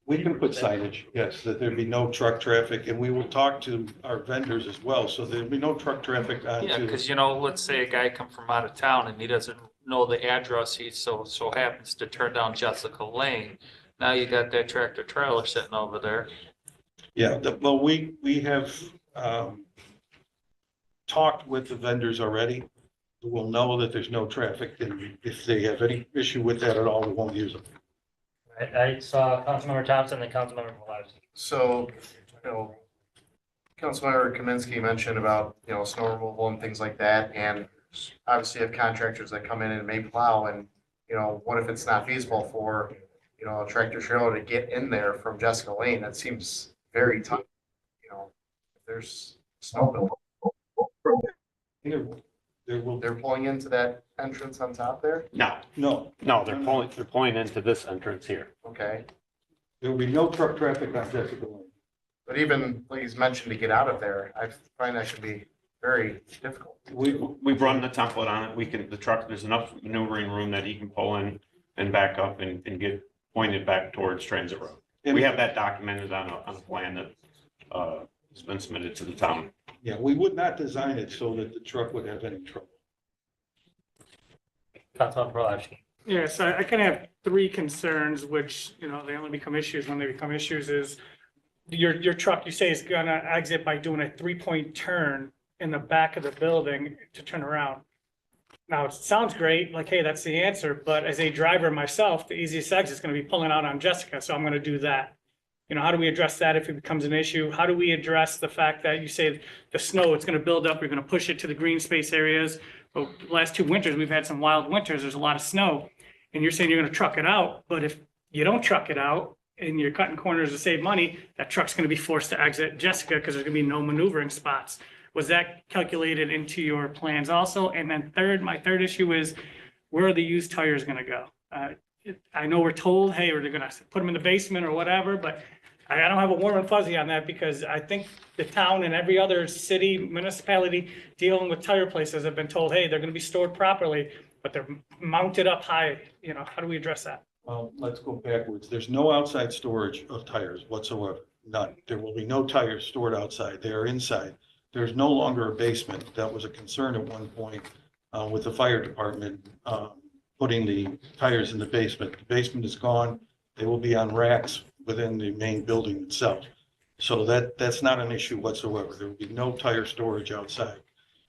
We can put signage, yes, that there be no truck traffic, and we will talk to our vendors as well, so there'll be no truck traffic Yeah, onto. because let's say a guy come from out of town and he doesn't know the address, he so happens to turn down Jessica Lane. Now you got that tractor trailer sitting over there. Yeah, well, we have talked with the vendors already. We'll know that there's no traffic, and if they have any issue with that at all, we won't use them. I saw Councilmember Thompson and Councilmember Velazquez. So, Councilmember Kaminsky mentioned about, snow removal and things like that, and obviously you have contractors that come in and may plow, and, what if it's not feasible for, a tractor trailer to get in there from Jessica Lane? That seems very tight. If there's snow built. They're pulling into that entrance on top there? No, They're pulling into this entrance here. Okay, there will be no truck traffic on Jessica Lane. but even, like he's mentioned, to get out of there, I find that should be very difficult. We've run the template on it. There's enough maneuvering room that he can pull in and back up and get pointed back towards Transit Road. We have that documented on a plan that has been submitted to the town. Yeah, we would not design it so that the truck would have any trouble. Councilman Probacki. Yes, I kind of have three concerns, which, you know, they only become issues when they become issues is your truck, you say is gonna exit by doing a 3-point turn in the back of the building to turn around. Now, it sounds great, like, hey, that's the answer, but as a driver myself, the easiest exit is gonna be pulling out on Jessica, so I'm gonna do that. You know, how do we address that if it becomes an issue? How do we address the fact that you say the snow, it's gonna build up, you're gonna push it to the green space areas? But the last 2 winters, we've had some wild winters, there's a lot of snow. And you're saying you're gonna truck it out, but if you don't truck it out and you're cutting corners to save money, that truck's gonna be forced to exit Jessica because there's gonna be no maneuvering spots. Was that calculated into your plans also? And then my third issue is, where are the used tires gonna go? I know we're told, hey, they're gonna put them in the basement or whatever, but I don't have a warm and fuzzy on that because I think the town and every other city municipality dealing with tire places have been told, hey, they're gonna be stored properly, but they're mounted up high. You know, how do we address that? Well, let's go backwards. There's no outside storage of tires whatsoever. None. There will be no tires stored outside. They are inside. There's no longer a basement. That was a concern at one point with the fire department putting the tires in the basement. The basement is gone. They will be on racks within the main building itself. So that's not an issue whatsoever. There will be no tire storage outside.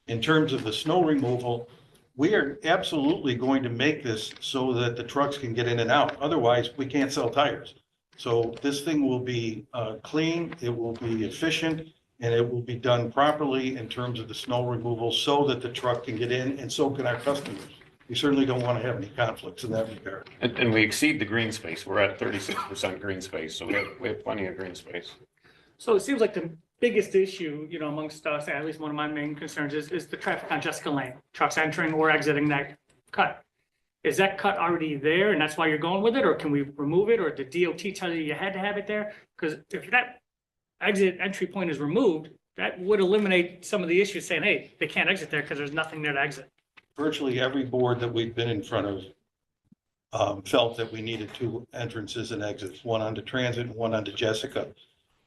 In terms of the snow removal, we are absolutely going to make this so that the trucks can get in and out. Otherwise, we can't sell tires. So this thing will be clean, it will be efficient, and it will be done properly in terms of the snow removal so that the truck can get in and so can our customers. We certainly don't want to have any conflicts in that regard. And we exceed the green space. We're at 36% green space, so we have plenty of green space. So it seems like the biggest issue, you know, amongst us, at least one of my main concerns is the traffic on Jessica Lane, trucks entering or exiting that cut. Is that cut already there and that's why you're going with it, or can we remove it, or did DOT tell you had to have it there? Because if that entry point is removed, that would eliminate some of the issues saying, hey, they can't exit there because there's nothing there to exit. Virtually every board that we've been in front of felt that we needed two entrances and exits, one onto Transit and one onto Jessica.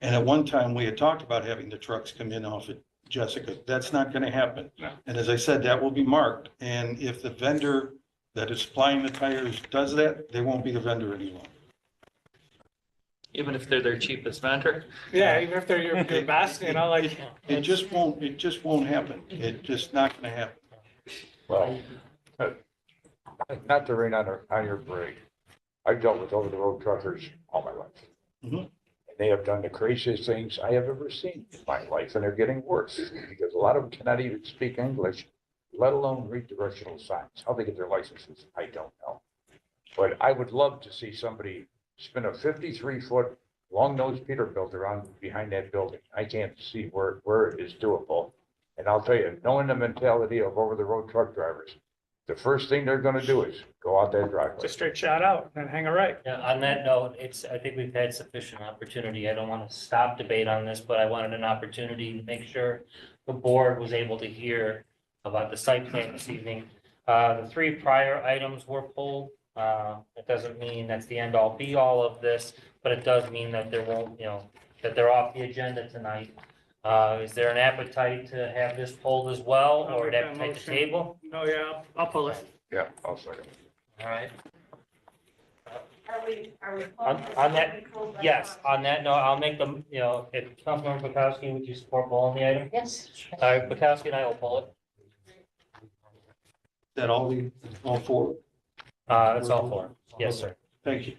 And at one time, we had talked about having the trucks come in off at Jessica. That's not going to happen. No. And as I said, that will be marked. And if the vendor that is supplying the tires does that, they won't be the vendor anymore. Even if they're their cheapest vendor. Yeah, even if they're your best, you know, like. It just won't happen. It's just not going to happen. Well, not to rain on your parade. I've dealt with over-the-road truckers all my life. Mhm. And they have done the craziest things I have ever seen in my life, and they're getting worse because a lot of them cannot even speak English, let alone read directional signs. How they get their licenses, I don't know. But I would love to see somebody spin a 53-foot long-nosed Peterbilt around behind that building. I can't see where it is doable. And I'll tell you, knowing the mentality of over-the-road truck drivers, the first thing they're gonna do is go out that driveway. Just straight shot out and hang a right. Yeah, on that note, I think we've had sufficient opportunity. I don't want to stop debate on this, but I wanted an opportunity to make sure the board was able to hear about the site plan this evening. The three prior items were pulled. It doesn't mean that's the end all be all of this, but it does mean that there won't, that they're off the agenda tonight. Is there an appetite to have this pulled as well, I'll or an make that appetite to motion. table? Oh, yeah, I'll pull it. Yeah, I'll second. All right. Are we? On that, yes, on that note, I'll make them, if Councilmember Bukowski, would you support pulling the item? Yes. All right, Bukowski and I will pull it. Is that all four? That's all for it. Yes, sir. Thank you.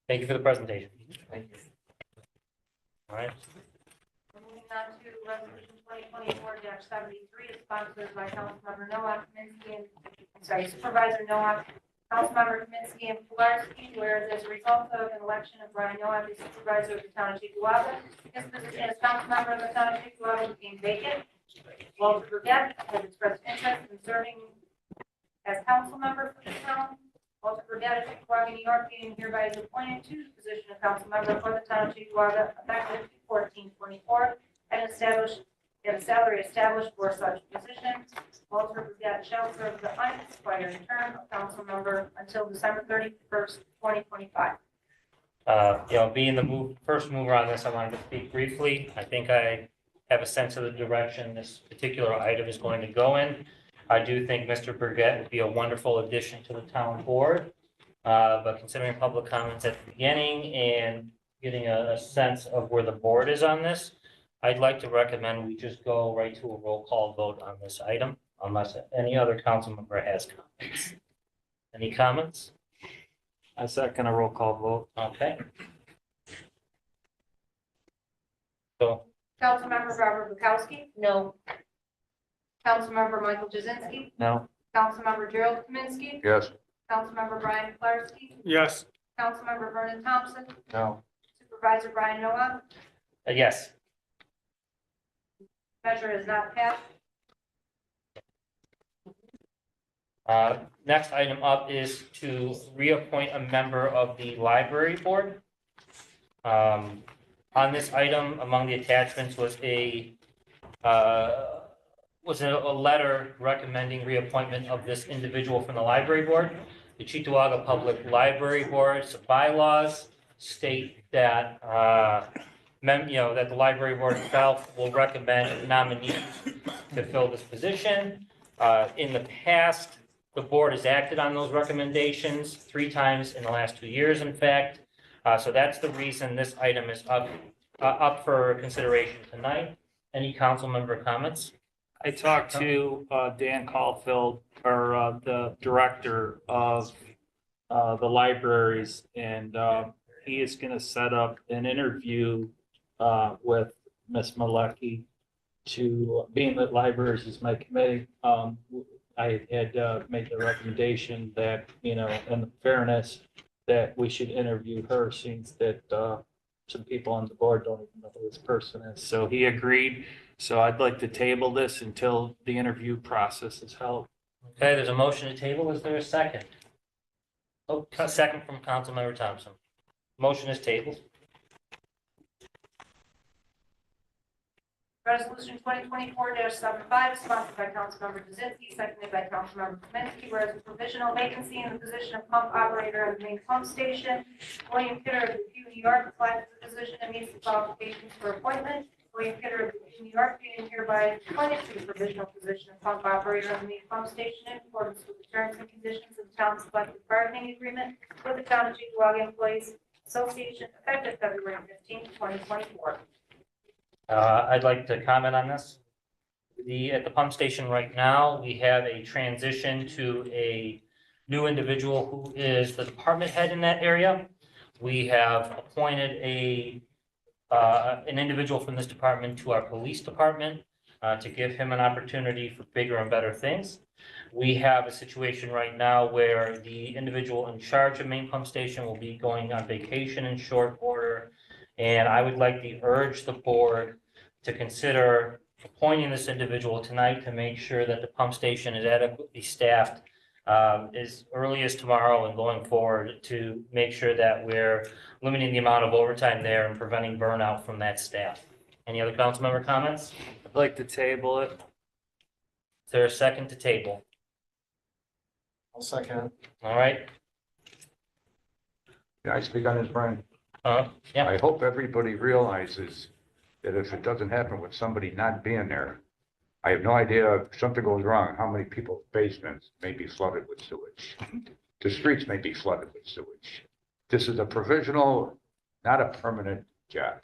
Thank you for the presentation. Thank you. All right. Moving on to resolution 2024-73, sponsored by Councilmember Noah Kaminsky Supervisor Noah, Councilmember Kaminsky and Fularski, whereas as a result of an election of Brian Noah as supervisor of the town of Chickawaga, his position as councilmember of the town of Chickawaga became vacant. Walter Burgett has expressed interest in serving as council member for the town. Walter Burgett of Chickawaga, New York, being hereby is appointed to the position of council member for the town of Chickawaga effective 14/24 and established at a salary established for such position. Walter Burgett shall serve the unexpired term of council member until December 31st, 2025. Being the first mover on this, I wanted to speak briefly. I think I have a sense of the direction this particular item is going to go in. I do think Mr. Burgett would be a wonderful addition to the town board. But considering public comments at the beginning and getting a sense of where the board is on this, I'd like to recommend we just go right to a roll call vote on this item, unless any other council member has comments. Any comments? I second a roll call vote. Okay. So, Councilmember Robert Bukowski, No. Councilmember Michael Jazinski, No. Councilmember Gerald Kaminsky, Yes. Councilmember Brian Flaherty, Yes. Councilmember Vernon Thompson, No. Supervisor Brian Noah. yes, Measure is not passed. next item up is to reappoint a member of the library board. On this item, among the attachments was a letter recommending reappointment of this individual from the library board. The Cheektowaga Public Library Board's bylaws state that, that the library board itself will recommend nominees to fill this position. In the past, the board has acted on those recommendations 3 times in the last 2 years, in fact. So that's the reason this item is up for consideration tonight. Any council member comments? I talked to Dan Caulfield, or the director of the libraries, and he is going to set up an interview with Ms. Malecki to, being that libraries is my committee. I had made the recommendation that, in fairness, that we should interview her, since that some people on the board don't even know who this person is. So he agreed. So I'd like to table this until the interview process is held. Okay, there's a motion to table. Is there a second? Oh, a second from Councilmember Thompson. Motion is tabled. Resolution 2024-75, sponsored by Councilmember Jazinski, seconded by Councilmember Kaminsky, whereas the provisional vacancy in the position of pump operator at the main pump station, William Kidder of Dubuque, New York, applies for the position and meets the qualifications for appointment. William Kidder of Dubuque, New York, being hereby appointed to the provisional position of pump operator at the main pump station in accordance with the terms and conditions of the town's collective bargaining agreement with the Town of Cheektowaga Employees Association, effective February 15, 2024. I'd like to comment on this. At the pump station right now, we have a transition to a new individual who is the department head in that area. We have appointed an individual from this department to our police department to give him an opportunity for bigger and better things. We have a situation right now where the individual in charge of main pump station will be going on vacation in short order. And I would like to urge the board to consider appointing this individual tonight to make sure that the pump station is adequately staffed as early as tomorrow and going forward, to make sure that we're limiting the amount of overtime there and preventing burnout from that staff. Any other council member comments? I'd like to table it. Is there a second to table? I'll second. All right. Can I speak on this, Brian? Yeah. I hope everybody realizes that if it doesn't happen with somebody not being there, I have no idea if something goes wrong, how many people's basements may be flooded with sewage. The streets may be flooded with sewage. This is a provisional, not a permanent job.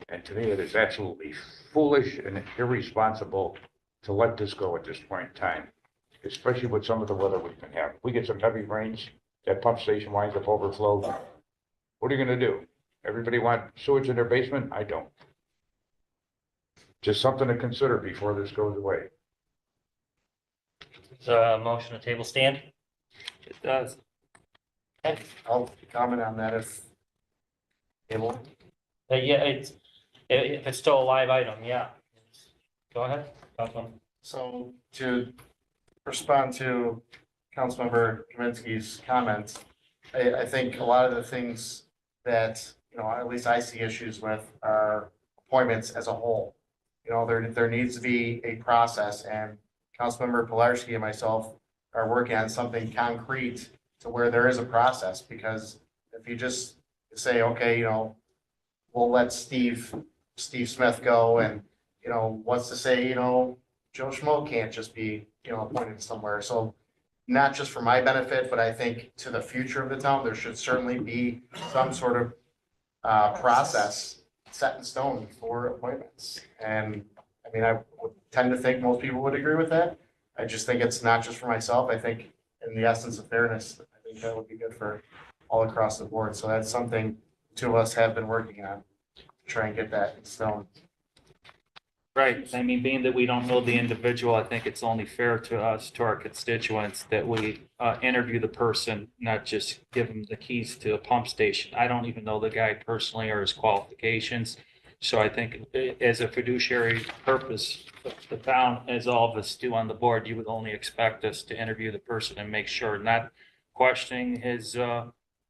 And to me, it is absolutely foolish and irresponsible to let this go at this point in time, especially with some of the weather we've been having. We get some heavy rains, that pump station winds up overflowed. What are you gonna do? Everybody want sewage in their basement? I don't. Just something to consider before this goes away. Does a motion to table stand? It does. Okay. I'll comment on that if able. Yeah, if it's still a live item, yeah. Go ahead, Councilman. So to respond to Councilmember Kaminsky's comments, I think a lot of the things that, at least I see issues with are appointments as a whole. There needs to be a process, and Councilmember Pilarski and myself are working on something concrete to where there is a process, because if you just say, okay, we'll let Steve Smith go, and, what's to say, Joe Schmo can't just be, appointed somewhere. So not just for my benefit, but I think to the future of the town, there should certainly be some sort of process set in stone for appointments. And I mean, I would tend to think most people would agree with that. I just think it's not just for myself. I think in the essence of fairness, I think that would be good for all across the board. So that's something two of us have been working on, to try and get that in stone. Right. I mean, being that we don't know the individual, I think it's only fair to us, to our constituents, that we interview the person, not just give them the keys to a pump station. I don't even know the guy personally or his qualifications. So I think as a fiduciary purpose, the town, as all of us do on the board, you would only expect us to interview the person and make sure, not questioning his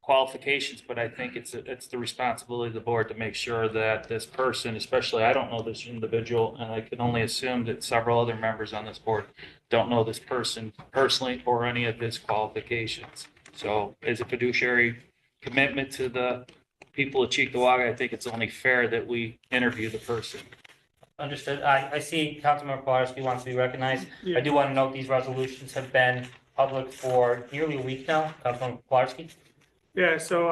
qualifications, but I think it's the responsibility of the board to make sure that this person, especially, I don't know this individual, and I can only assume that several other members on this board don't know this person personally or any of his qualifications. So as a fiduciary commitment to the people of Cheektowaga, I think it's only fair that we interview the person. Understood. I see Councilmember Pulaski wants to be recognized. I do want to note these resolutions have been public for nearly a week now. Councilmember Pulaski. Yeah, so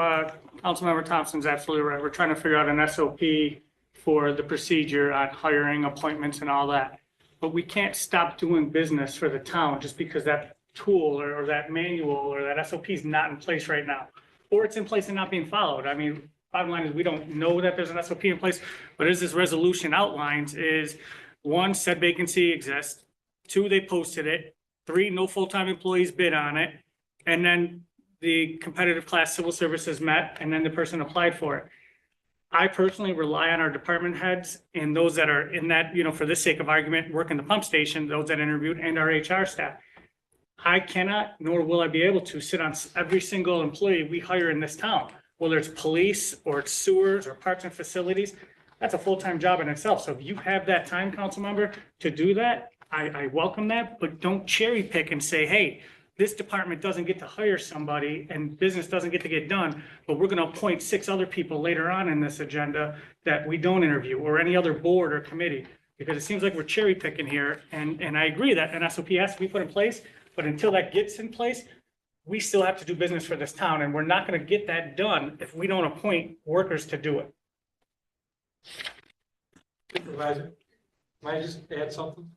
Councilmember Thompson's absolutely right. We're trying to figure out an SOP for the procedure on hiring, appointments and all that. But we can't stop doing business for the town just because that tool or that manual or that SOP is not in place right now. Or it's in place and not being followed. I mean, bottom line is we don't know that there's an SOP in place, but as this resolution outlines is, 1, said vacancy exists. 2, they posted it. 3, no full-time employees bid on it. And then the competitive class civil services met, and then the person applied for it. I personally rely on our department heads and those that are in that, for the sake of argument, work in the pump station, those that interviewed, and our HR staff. I cannot, nor will I be able to sit on every single employee we hire in this town, whether it's police or it's sewers or parks and facilities. That's a full-time job in itself. So if you have that time, council member, to do that, I welcome that, but don't cherry pick and say, hey, this department doesn't get to hire somebody and business doesn't get to get done, but we're going to appoint 6 other people later on in this agenda that we don't interview, or any other board or committee, because it seems like we're cherry picking here. And I agree that an SOP has to be put in place, but until that gets in place, we still have to do business for this town, and we're not going to get that done if we don't appoint workers to do it. Supervisor, can I just add something?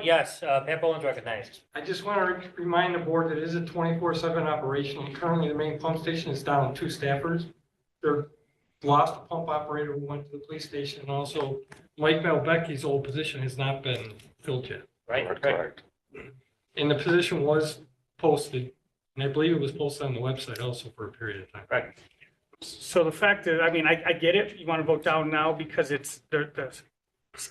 Yes, Pat Bowen's recognized. I just want to remind the board that it is a 24/7 operation. Currently, the main pump station is down 2 staffers. They're lost a pump operator who went to the police station, and also Mike Malbecki's old position has not been filled yet. Right, correct. And the position was posted, and I believe it was posted on the website also for a period of time. Right. So the fact is, I mean, I get it. You want to vote down now because it's the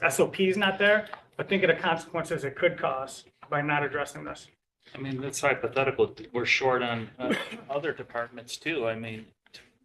SOP is not there, but think of the consequences it could cause by not addressing this. I mean, that's hypothetical. We're short on other departments too. I mean,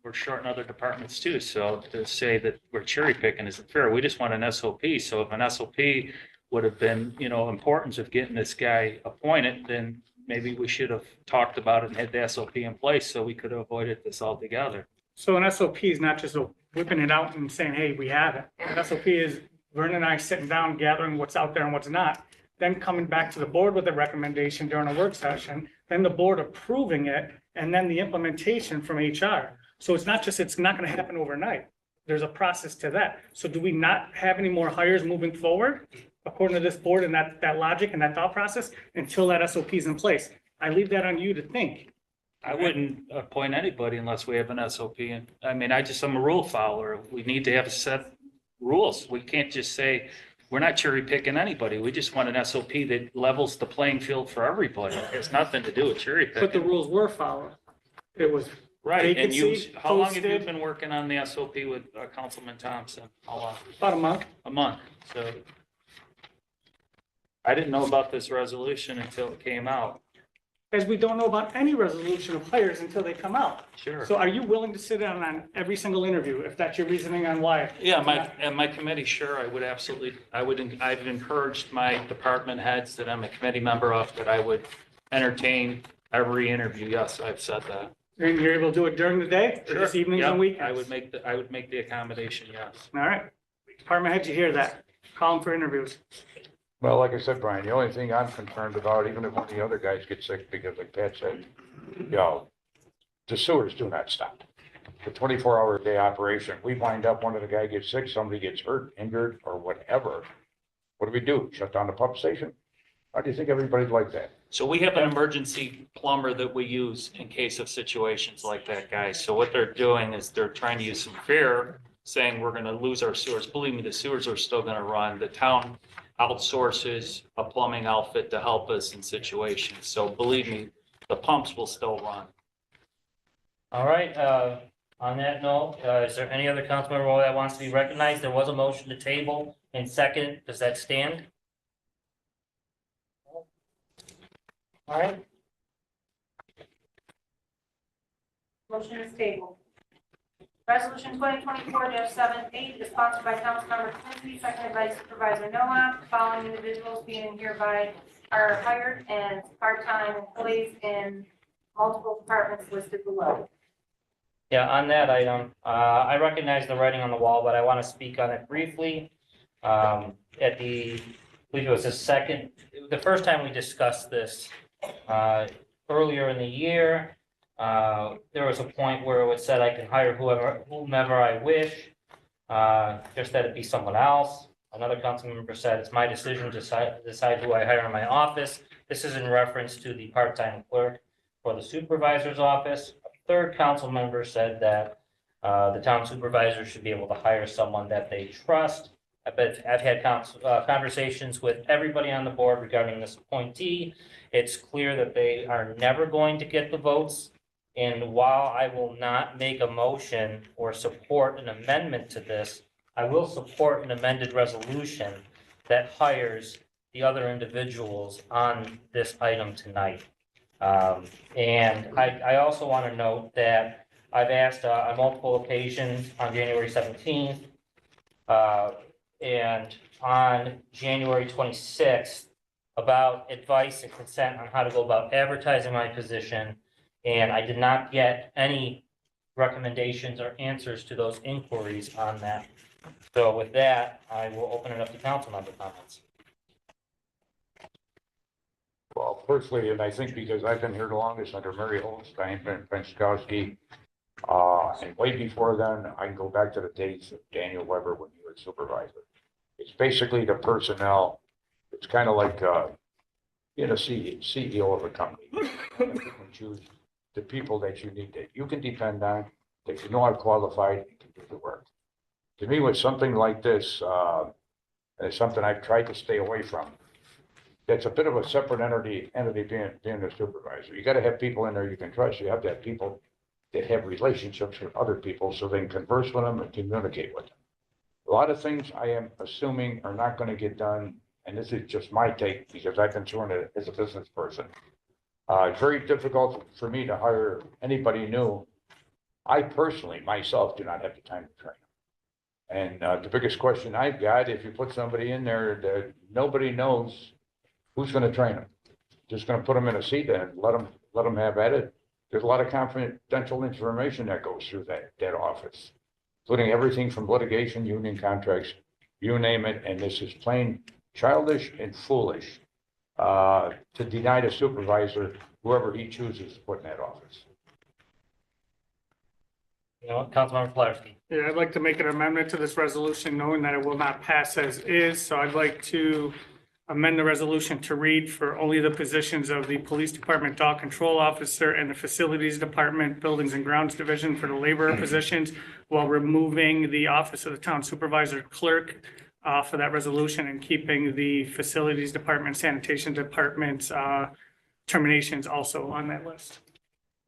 we're short on other departments too. So to say that we're cherry picking isn't fair. We just want an SOP. So if an SOP would have been, importance of getting this guy appointed, then maybe we should have talked about it and had the SOP in place so we could have avoided this altogether. So an SOP is not just whipping it out and saying, hey, we have it. An SOP is Vernon and I sitting down, gathering what's out there and what's not, then coming back to the board with a recommendation during a work session, then the board approving it, and then the implementation from HR. So it's not going to happen overnight. There's a process to that. So do we not have any more hires moving forward, according to this board and that logic and that thought process, until that SOP is in place? I leave that on you to think. I wouldn't appoint anybody unless we have an SOP. And I mean, I'm a rule follower. We need to have a set rules. We can't just say, we're not cherry picking anybody. We just want an SOP that levels the playing field for everybody. It has nothing to do with cherry picking. But the rules were followed. It was right. And vacancy, how long have you posted. been working on the SOP with Councilman Thompson? How long? About a month. A month. So I didn't know about this resolution until it came out. As we don't know about any resolution of hires until they come out. Sure. So are you willing to sit down on every single interview, if that's your reasoning on why? Yeah, my committee, sure, I would absolutely, I've encouraged my department heads that I'm a committee member of, that I would entertain every interview. Yes, I've said that. And you're able to do it during the day, or just evenings Yep, and weekends? I would make the accommodation, yes. All right. Department heads, you hear that? Call them for interviews. Well, like I said, Brian, the only thing I'm concerned about, even if one of the other guys gets sick, because like Pat said, the sewers do not stop. The 24-hour day operation, we wind up, one of the guy gets sick, somebody gets hurt, injured, or whatever. What do? Shut down the pump station? How do you think everybody's like that? So we have an emergency plumber that we use in case of situations like that, guys. So what they're doing is they're trying to use some fear, saying we're gonna lose our sewers. Believe me, the sewers are still gonna run. The town outsources a plumbing outfit to help us in situations. So believe me, the pumps will still run. All right, on that note, is there any other council member that wants to be recognized? There was a motion to table and second. Does that stand? All right, Motion is tabled. Resolution 2024-78 is sponsored by Councilmember Kaminsky, seconded by Supervisor Noah. The following individuals being hereby are hired as part-time employees in multiple departments listed below. yeah, on that item, I recognize the writing on the wall, but I want to speak on it briefly. At the, I believe it was the first time we discussed this, earlier in the year, there was a point where it said I can hire whomever I wish, just that it be someone else. Another council member said it's my decision to decide who I hire in my office. This is in reference to the part-time clerk for the supervisor's office. A third council member said that the town supervisor should be able to hire someone that they trust. I've had conversations with everybody on the board regarding this appointee. It's clear that they are never going to get the votes. And while I will not make a motion or support an amendment to this, I will support an amended resolution that hires the other individuals on this item tonight. And I also want to note that I've asked on multiple occasions on January 17th, and on January 26th about advice and consent on how to go about advertising my position. And I did not get any recommendations or answers to those inquiries on that. So with that, I will open it up to council member comments. Well, personally, and I think because I've been here the longest under Mary Holstein, Ben Penskowski, and way before then, I can go back to the days of Daniel Weber when he was supervisor. It's basically the personnel. It's kind of like being a CEO of a company. You can choose the people that you need, that you can depend on, that you know are qualified and can do the work. To me, with something like this, and it's something I've tried to stay away from. That's a bit of a separate entity being a supervisor. You got to have people in there you can trust. You have to have people that have relationships with other people so they can converse with them and communicate with them. A lot of things I am assuming are not going to get done, and this is just my take because I've been through it as a business person. It's very difficult for me to hire anybody new. I personally, myself, do not have the time to train them. And the biggest question I've got, if you put somebody in there that nobody knows, who's going to train them? Just going to put them in a seat and let them have at it. There's a lot of confidential information that goes through that office, including everything from litigation, union contracts, you name it. And this is plain childish and foolish to deny the supervisor whoever he chooses to put in that office. You know, Councilmember Pulaski. Yeah, I'd like to make an amendment to this resolution, knowing that it will not pass as is. So I'd like to amend the resolution to read for only the positions of the Police Department Dog Control Officer and the Facilities Department Buildings and Grounds Division for the labor positions, while removing the Office of the Town Supervisor Clerk for that resolution and keeping the Facilities Department, Sanitation Department's terminations also on that list. Is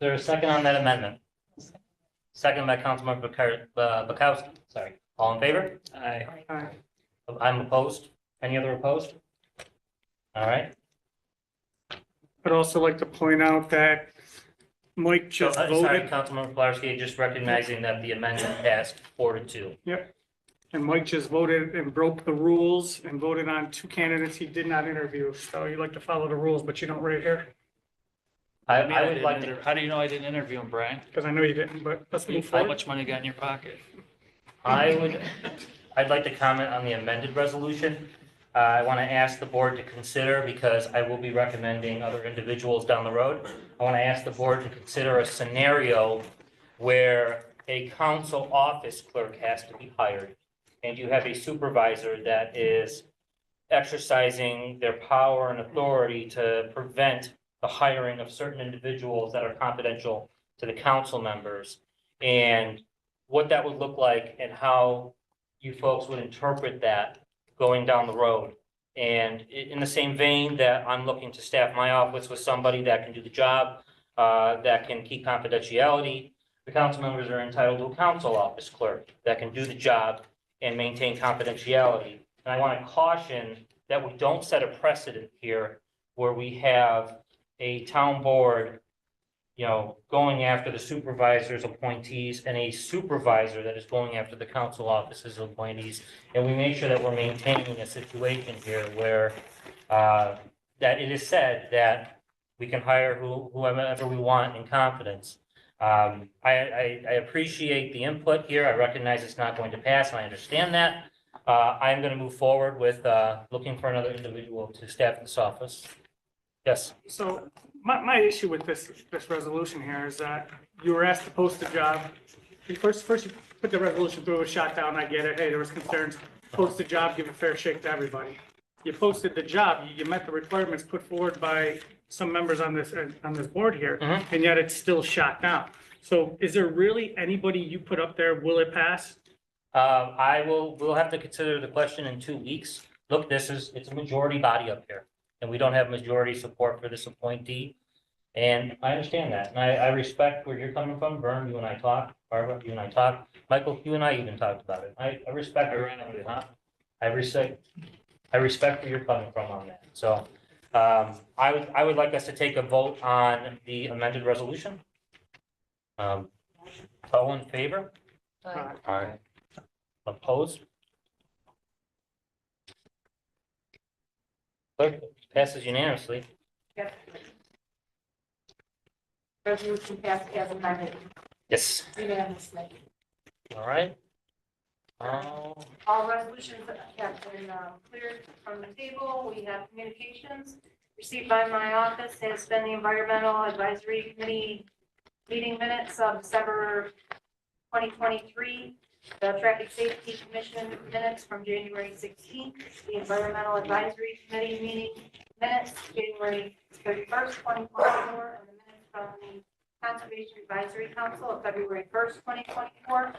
there a second on that amendment? Second by Councilmember Bukowski. Sorry. All in favor? Aye. I'm opposed. Any other opposed? All right. I'd also like to point out that Mike just Sorry, voted. Councilmember Pulaski, just recognizing that the amendment passed 4-2. Yep. And Mike just voted and broke the rules and voted on two candidates he did not interview. So you like to follow the rules, but you don't right here. I would like to, How do you know I didn't interview him, Brian? Because I know you didn't, but let's move How forward. much money you got in your pocket? I'd like to comment on the amended resolution. I want to ask the board to consider, because I will be recommending other individuals down the road. I want to ask the board to consider a scenario where a council office clerk has to be hired, and you have a supervisor that is exercising their power and authority to prevent the hiring of certain individuals that are confidential to the council members, and what that would look like and how you folks would interpret that going down the road. And in the same vein that I'm looking to staff my office with somebody that can do the job, that can keep confidentiality, the council members are entitled to a council office clerk that can do the job and maintain confidentiality. And I want to caution that we don't set a precedent here where we have a town board, going after the supervisor's appointees and a supervisor that is going after the council office's appointees. And we make sure that we're maintaining a situation here where that it is said that we can hire whoever we want in confidence. I appreciate the input here. I recognize it's not going to pass, and I understand that. I'm going to move forward with looking for another individual to staff this office. Yes. So my issue with this resolution here is that you were asked to post a job. First you put the resolution through, it was shot down, I get it, hey, there was concerns. Post the job, give a fair shake to everybody. You posted the job, you met the requirements put forward by some members on this board here, and yet it's still shot down. So is there really anybody you put up there, will it pass? We'll have to consider the question in 2 weeks. Look, it's a majority body up here, and we don't have majority support for this appointee. And I understand that, and I respect where you're coming from. Vern, you and I talked. Barbara, you and I talked. Michael, you and I even talked about it. I respect where you're coming from on that. So, I would like us to take a vote on the amended resolution. All in favor? Aye. Opposed? Clerk, passes unanimously. Yes. Resolution passed as amended. Yes. Unanimously. All right. All resolutions have been cleared from the table. We have communications received by my office. Has been the Environmental Advisory Committee meeting minutes of December 2023. The Traffic Safety Commission minutes from January 16th. The Environmental Advisory Committee meeting minutes, January 31st, 2024. And the minutes from the Conservation Advisory Council of February 1st, 2024.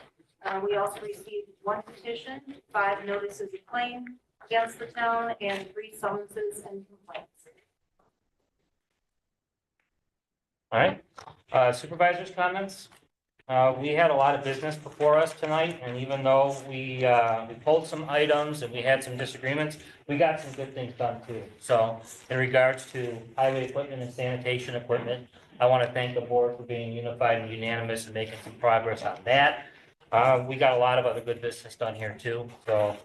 We also received 1 petition, 5 notices of claim against the town, and 3 summonses and complaints. All right. Supervisors' comments? We had a lot of business before us tonight, and even though we pulled some items and we had some disagreements, we got some good things done too. So in regards to highway equipment and sanitation equipment, I want to thank the board for being unified and unanimous and making some progress on that. We got a lot of other good business done here too. So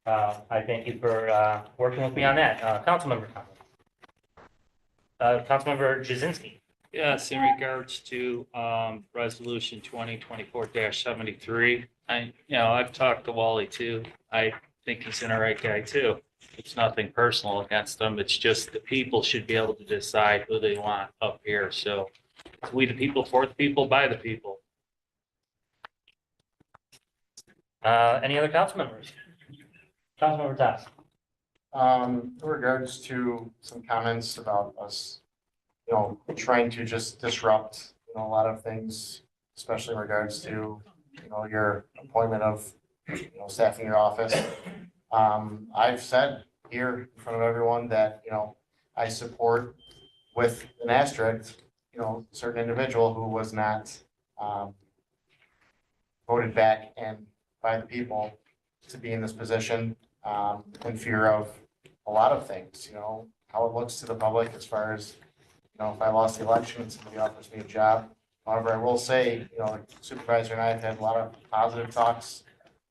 I thank you for working with me on that. Councilmember comment. Councilmember Jazinski. Yes, in regards to resolution 2024-73, I've talked to Wally too. I think he's an all right guy too. It's nothing personal against him. It's just the people should be able to decide who they want up here. So we the people, for the people, by the people. Any other council members? Councilmember Tops. In regards to some comments about us, trying to just disrupt, a lot of things, especially in regards to, your appointment of, staffing your office. I've said here in front of everyone that, I support with an asterisk, certain individual who was not, voted back and by the people to be in this position, in fear of a lot of things, how it looks to the public as far as, if I lost the election and somebody offers me a job. However, I will say, the supervisor and I have had a lot of positive talks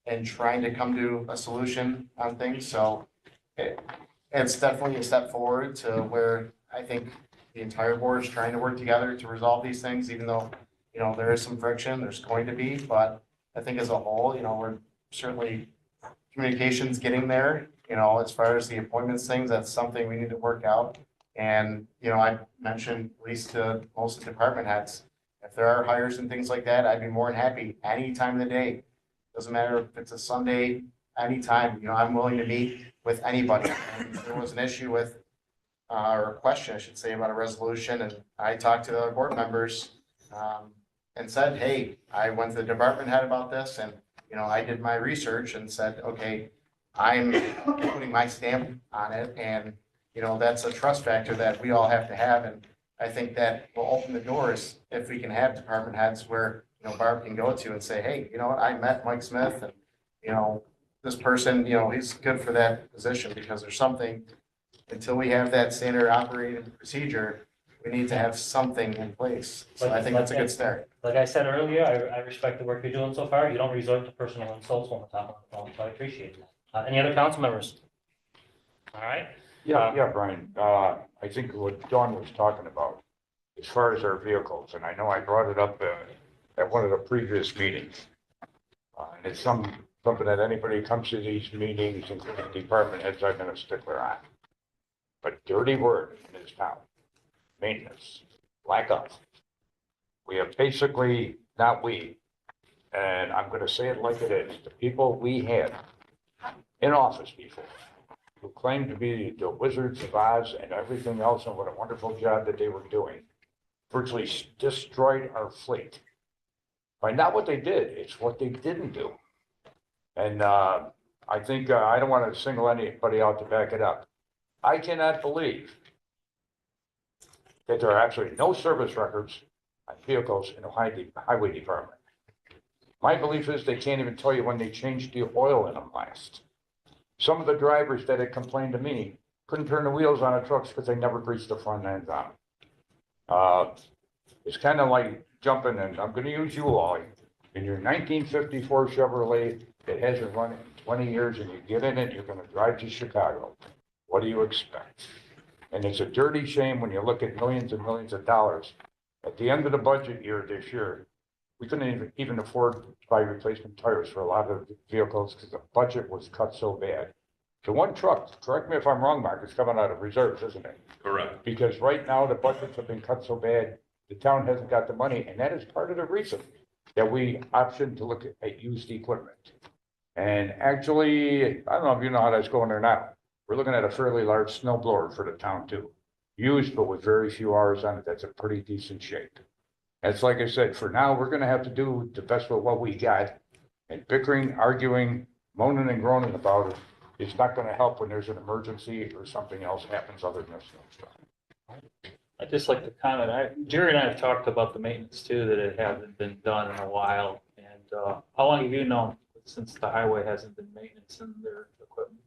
and trying to come to a solution on things. So it's definitely a step forward to where I think the entire board is trying to work together to resolve these things, even though, there is some friction, there's going to be, but I think as a whole, we're certainly communications getting there, you know, as far as the appointments things, that's something we need to work out. And, you know, I mentioned at least to most of the department heads, if there are hires and things like that, I'd be more than happy any time of the day. Doesn't matter if it's a Sunday, anytime, you know, I'm willing to meet with anybody. And if there was an issue with, or a question, I should say, about a resolution, and I talked to the other board members, and said, hey, I went to the department head about this, and, you know, I did my research and said, okay, I'm putting my stamp on it, and, you know, that's a trust factor that we all have to have, and I think that will open the doors if we can have department heads where, you know, Barb can go to and say, hey, you know what, I met Mike Smith, and, you know, this person, you know, he's good for that position, because there's something, until we have that standard operating procedure, we need to have something in place. So I think that's a good start. Like I said earlier, I respect the work you're doing so far. You don't resort to personal insults when we're talking on the phone, so I appreciate that. Any other council members? All right. Yeah, Brian, I think what Dawn was talking about, as far as our vehicles, and I know I brought it up at one of the previous meetings. And it's something that anybody who comes to these meetings, including department heads, I've been a stickler on. But dirty word in this town, maintenance, lack of. We have basically, not we, and I'm gonna say it like it is, the people we had in office before, who claimed to be the Wizards of Oz and everything else, and what a wonderful job that they were doing, virtually destroyed our fleet. By not what they did, it's what they didn't do. And I think, I don't want to single anybody out to back it up. I cannot believe that there are actually no service records on vehicles in the highway department. My belief is they can't even tell you when they changed the oil in them last. Some of the drivers that had complained to me couldn't turn the wheels on the trucks because they never greased the front ends on them. It's kind of like jumping, and I'm going to use you all, in your 1954 Chevrolet that hasn't run in 20 years, and you get in it, you're going to drive to Chicago. What do you expect? And it's a dirty shame when you look at millions and millions of dollars. At the end of the budget year this year, we couldn't even afford to buy replacement tires for a lot of vehicles because the budget was cut so bad. The one truck, correct me if I'm wrong, Mark, is coming out of reserves, isn't it? Correct. Because right now the budgets have been cut so bad, the town hasn't got the money, and that is part of the reason that we optioned to look at used equipment. And actually, I don't know if you know how that's going or not. We're looking at a fairly large snow blower for the town too. Used, but with very few hours on it. That's a pretty decent shape. That's like I said, for now, we're gonna have to do the best with what we got. And bickering, arguing, moaning and groaning about it is not gonna help when there's an emergency or something else happens other than this stuff. I'd just like to comment, Jerry and I have talked about the maintenance too, that it hasn't been done in a while. And how long have you known since the highway hasn't been maintenance in their equipment?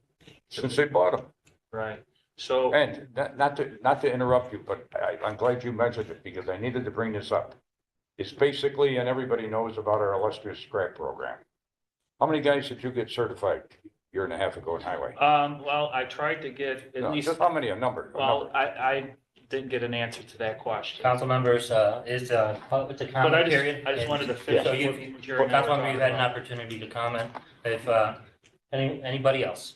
Since they bought them. Right, so. And not to interrupt you, but I'm glad you mentioned it because I needed to bring this up. It's basically, and everybody knows about our illustrious scrap program. How many guys did you get certified a year and a half ago in highway? Well, I tried to get at least, Just how many? A number? well, I didn't get an answer to that question. Council members, it's a comment period. I just wanted to finish. So what Jerry and I were Council member, you've had an talking about. opportunity to comment. If, anybody else?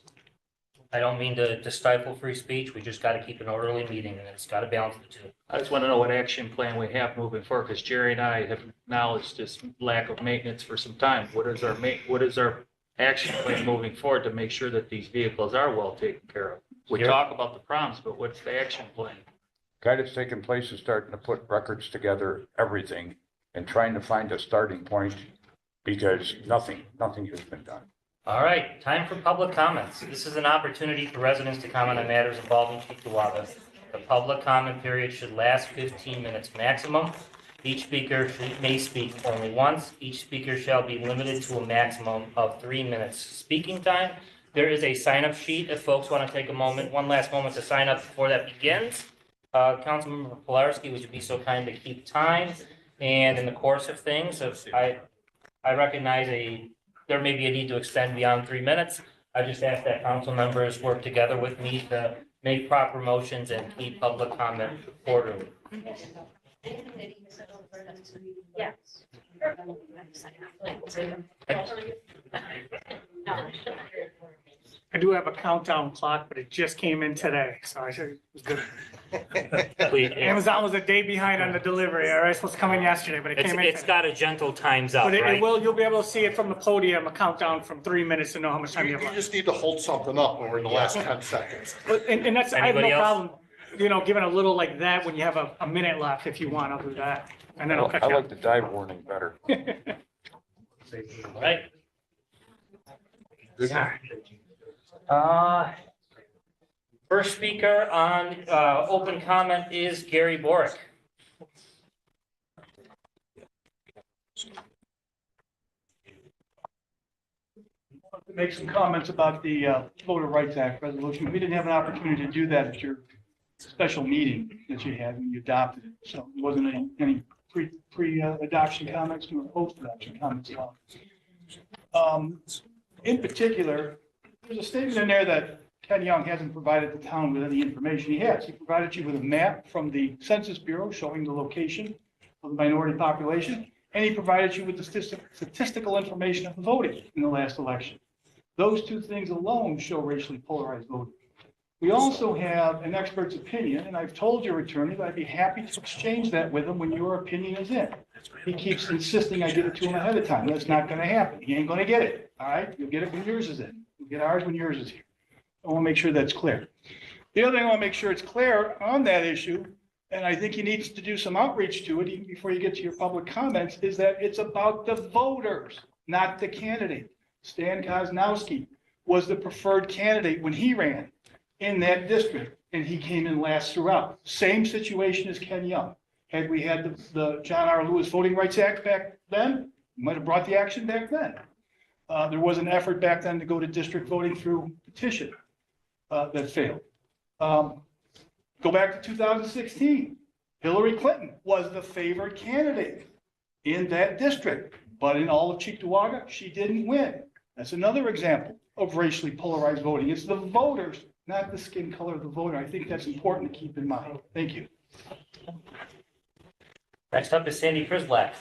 I don't mean to stifle free speech. We just got to keep an orderly meeting and it's got to balance the two. I just want to know what action plan we have moving forward, because Jerry and I have acknowledged this lack of maintenance for some time. What is our action plan moving forward to make sure that these vehicles are well taken care of? We Sure. talk about the problems, but what's the action plan? Guy that's taking place is starting to put records together, everything, and trying to find a starting point because nothing has been done. All right, time for public comments. This is an opportunity for residents to comment on matters involving Cheektowaga. The public comment period should last 15 minutes maximum. Each speaker may speak only once. Each speaker shall be limited to a maximum of 3 minutes speaking time. There is a sign-up sheet if folks want to take one last moment to sign up before that begins. Councilmember Pilarski, would you be so kind to keep time? And in the course of things, if I recognize there may be a need to extend beyond 3 minutes. I just ask that council members work together with me to make proper motions and keep public comment orderly. Yeah. I do have a countdown clock, but it just came in today, so I should, it was good. Amazon was a day behind on the delivery, all right, it's supposed to come in yesterday, but it It's, came in it's today. got a gentle times up, But it right? will, you'll be able to see it from the podium, a countdown from 3 minutes to know how much time you You have left. just need to hold something up over the last 10 seconds. But, and that's, I have no Anybody else? problem, you know, giving a little like that when you have a minute left, if you want, I'll do that. And then I'll cut I you like the dive warning better. Right? First speaker on, open comment is Gary Borick. To make some comments about the Voter Rights Act resolution. We didn't have an opportunity to do that at your special meeting that you had when you adopted it. So there wasn't any pre-adoption comments nor post-adoption comments at all. In particular, there's a statement in there that Ken Young hasn't provided the town with any information. He has. He provided you with a map from the Census Bureau showing the location of the minority population, and he provided you with the statistical information of the voting in the last election. Those two things alone show racially polarized voting. We also have an expert's opinion, and I've told your attorney that I'd be happy to exchange that with him when your opinion is in. He keeps insisting I give it to him ahead of time. That's not going to happen. He ain't going to get it. All right? You'll get it when yours is in. You'll get ours when yours is here. I want to make sure that's clear. The other thing I want to make sure it's clear on that issue, and I think he needs to do some outreach to it even before you get to your public comments, is that it's about the voters, not the candidate. Stan Kozlowski was the preferred candidate when he ran in that district, and he came in last throughout. Same situation as Ken Young. Had we had the John R. Lewis Voting Rights Act back then, we might have brought the action back then. There was an effort back then to go to district voting through petition that failed. Go back to 2016. Hillary Clinton was the favored candidate in that district, but in all of Cheektowaga, she didn't win. That's another example of racially polarized voting. It's the voters, not the skin color of the voter. I think that's important to keep in mind. Thank you. Next up is Sandy Krislak.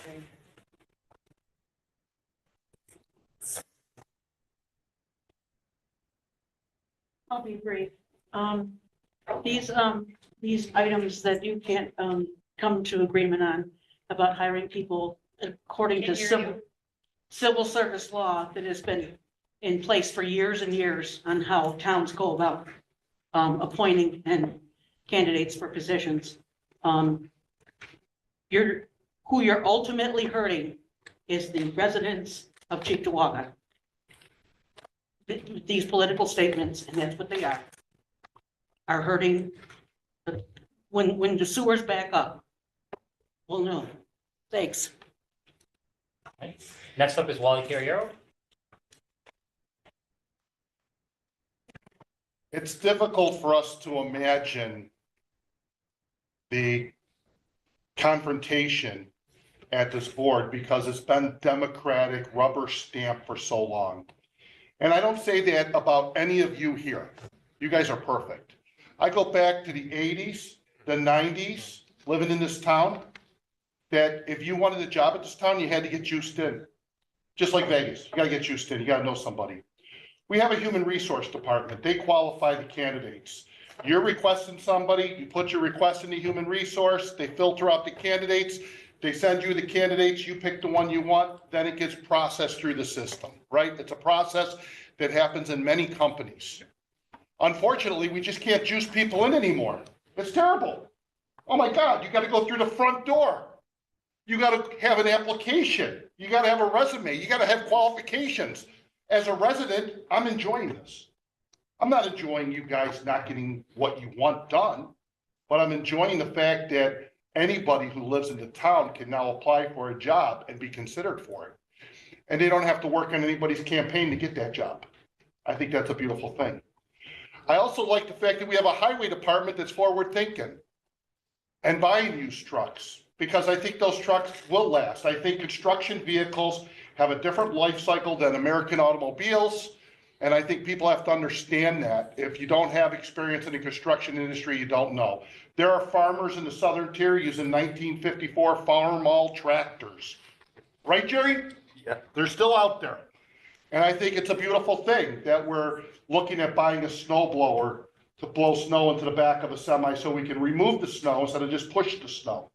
I'll be brief. These items that you can't, come to agreement on about hiring people according to civil service law that has been in place for years and years on how towns go about, appointing and candidates for positions. Who you're ultimately hurting is the residents of Cheektowaga. These political statements, and that's what they are hurting. When the sewers back up, we'll know. Thanks. Next up is Wally Carriero. It's difficult for us to imagine the confrontation at this board because it's been Democratic rubber stamp for so long. And I don't say that about any of you here. You guys are perfect. I go back to the 80s, the 90s, living in this town, that if you wanted a job at this town, you had to get juiced in. Just like Vegas, you gotta get juiced in, you gotta know somebody. We have a human resource department. They qualify the candidates. You're requesting somebody, you put your request in the human resource, they filter out the candidates, they send you the candidates, you pick the one you want, then it gets processed through the system, right? It's a process that happens in many companies. Unfortunately, we just can't juice people in anymore. It's terrible. Oh my God, you gotta go through the front door. You gotta have an application. You gotta have a resume. You gotta have qualifications. As a resident, I'm enjoying this. I'm not enjoying you guys not getting what you want done, but I'm enjoying the fact that anybody who lives in the town can now apply for a job and be considered for it. And they don't have to work on anybody's campaign to get that job. I think that's a beautiful thing. I also like the fact that we have a highway department that's forward thinking and buying used trucks, because I think those trucks will last. I think construction vehicles have a different life cycle than American automobiles. And I think people have to understand that. If you don't have experience in the construction industry, you don't know. There are farmers in the southern tier using 1954 Farmall tractors. Right, Jerry? Yeah. They're still out there. And I think it's a beautiful thing that we're looking at buying a snow blower to blow snow into the back of a semi so we can remove the snow instead of just push the snow.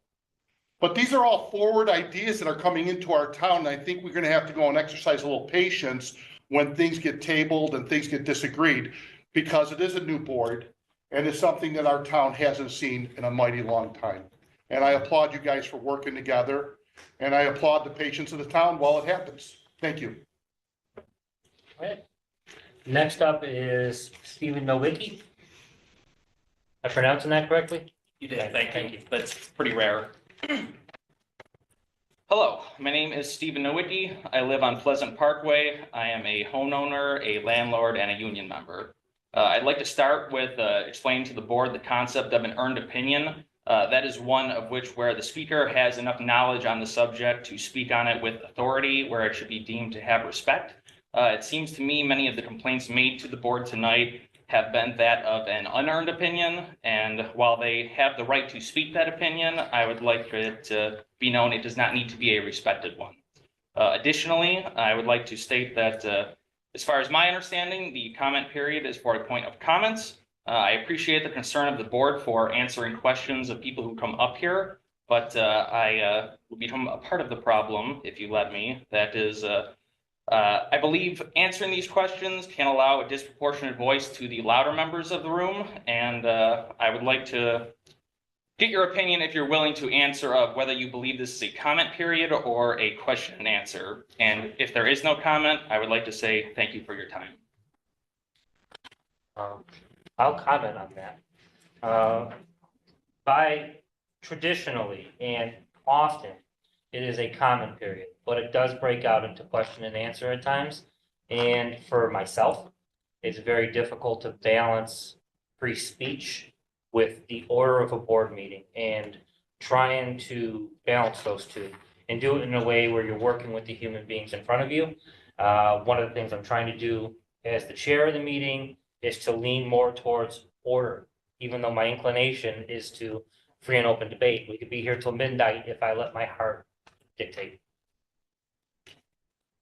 But these are all forward ideas that are coming into our town, and I think we're gonna have to go and exercise a little patience when things get tabled and things get disagreed, because it is a new board, and it's something that our town hasn't seen in a mighty long time. And I applaud you guys for working together, and I applaud the patience of the town while it happens. Thank you. Right. Next up is Stephen Nowicki. Am I pronouncing that correctly? You did, thank you. That's pretty rare. Hello, my name is Stephen Nowicki. I live on Pleasant Parkway. I am a homeowner, a landlord, and a union member. I'd like to start with explaining to the board the concept of an earned opinion. That is one of which where the speaker has enough knowledge on the subject to speak on it with authority, where it should be deemed to have respect. It seems to me many of the complaints made to the board tonight have been that of an unearned opinion, and while they have the right to speak that opinion, I would like it to be known it does not need to be a respected one. Additionally, I would like to state that as far as my understanding, the comment period is for a point of comments. I appreciate the concern of the board for answering questions of people who come up here, but I will become a part of the problem if you let me. That is, I believe answering these questions can allow a disproportionate voice to the louder members of the room, and I would like to get your opinion, if you're willing to answer, of whether you believe this is a comment period or a question and answer. And if there is no comment, I would like to say thank you for your time. I'll comment on that. By traditionally and often, it is a comment period, but it does break out into question and answer at times. And for myself, it's very difficult to balance free speech with the order of a board meeting and trying to balance those two and do it in a way where you're working with the human beings in front of you. One of the things I'm trying to do as the chair of the meeting is to lean more towards order, even though my inclination is to free and open debate. We could be here till midnight if I let my heart dictate.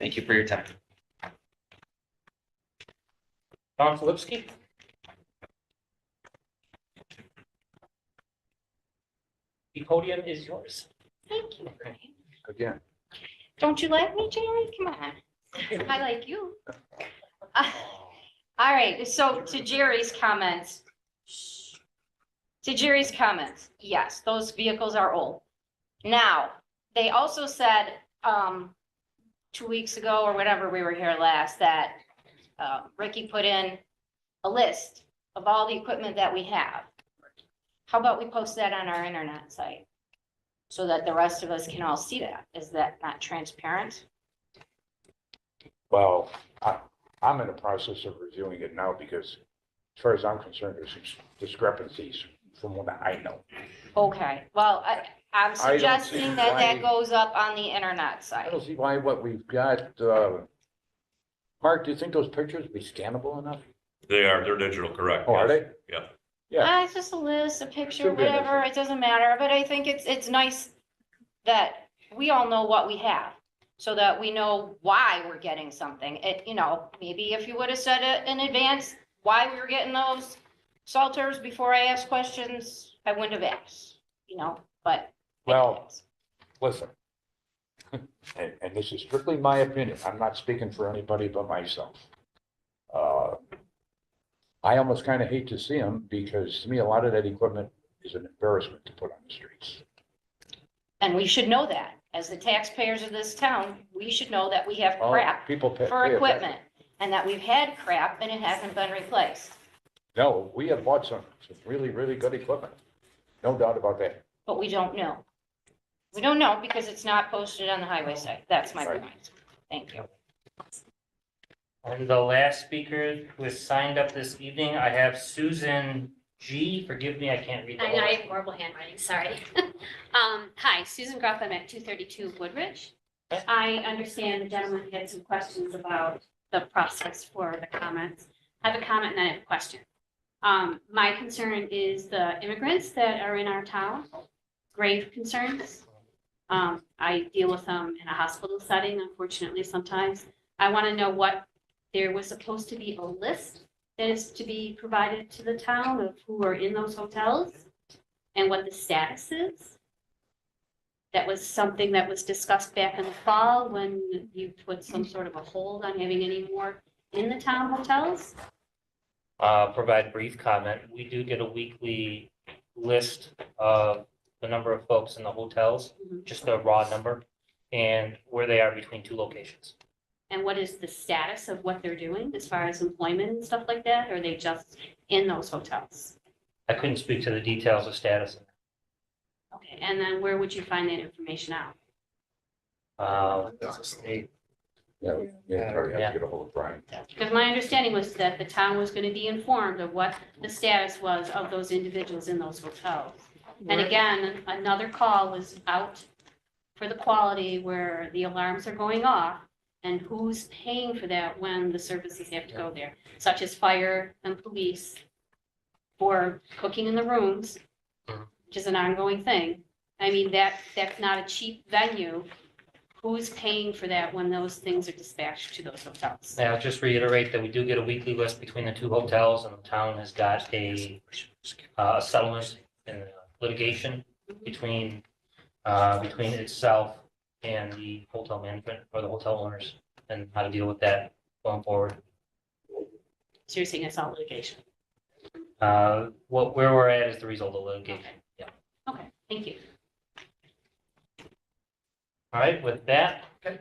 Thank you for your time. Don Filipski? The podium is yours. Thank you. Again. Don't you like me, Jerry? Come on. I like you. All right, so to Jerry's comments. Yes, those vehicles are old. Now, they also said 2 weeks ago or whenever we were here last that Ricky put in a list of all the equipment that we have. How about we post that on our internet site so that the rest of us can all see that? Is that not transparent? Well, I'm in the process of reviewing it now because as far as I'm concerned, there's some discrepancies from what I know. Okay, well, I'm I don't see suggesting that why- that goes up on the internet I site. don't see why what we've got, Mark, do you think those pictures would be scannable enough? They're digital, correct? Oh, are yes. they? Yeah. Yeah. It's just a list, a picture, Should be an whatever, it doesn't matter, but I think it's nice that we all know what we have, so that we know why we're getting something. Maybe if you would have said it in advance, why we were getting those salters before I asked questions, I wouldn't have asked, but. Well, listen. And this is strictly my opinion. I'm not speaking for anybody but myself. I almost kind of hate to see them because to me, a lot of that equipment is an embarrassment to put on the streets. And we should know that, as the taxpayers of this town, we should know that we have Oh, crap people pay for attention. equipment, and that we've had crap and it hasn't been replaced. No, we have bought some really, really good equipment. No doubt about that. But we don't know. We don't know because it's not posted on the highway site. That's my Right. point. Thank you. And the last speaker who has signed up this evening, I have Susan G. Forgive me, I can't read the I know, I whole. have horrible handwriting, sorry. Hi, Susan Groff, I'm at 232 Woodridge. I understand the gentleman had some questions about the process for the comments. I have a comment and I have a question. My concern is the immigrants that are in our town, grave concerns. I deal with them in a hospital setting, unfortunately, sometimes. I want to know what, there was supposed to be a list that is to be provided to the town of who are in those hotels and what the status is. That was something that was discussed back in the fall when you put some sort of a hold on having any more in the town hotels. Provide brief comment. We do get a weekly list of the number of folks in the hotels, just a raw number, and where they are between two locations. And what is the status of what they're doing as far as employment and stuff like that? Or are they just in those hotels? I couldn't speak to the details of status. Okay, and then where would you find that information out? That's a state. Yeah, probably have to get a hold of Brian. Because my understanding was that the town was going to be informed of what the status was of those individuals in those hotels. And again, another call was out for the quality where the alarms are going off and who's paying for that when the services have to go there, such as fire and police for cooking in the rooms, which is an ongoing thing. I mean, that's not a cheap venue. Who's paying for that when those things are dispatched to those hotels? Now, I'll just reiterate that we do get a weekly list between the two hotels, and the town has got a settlement and litigation between itself and the hotel management or the hotel owners, and how to deal with that going forward. So you're saying it's all litigation? Where we're at is the result of litigation. Yeah. Okay, thank you. All right, with that. Okay.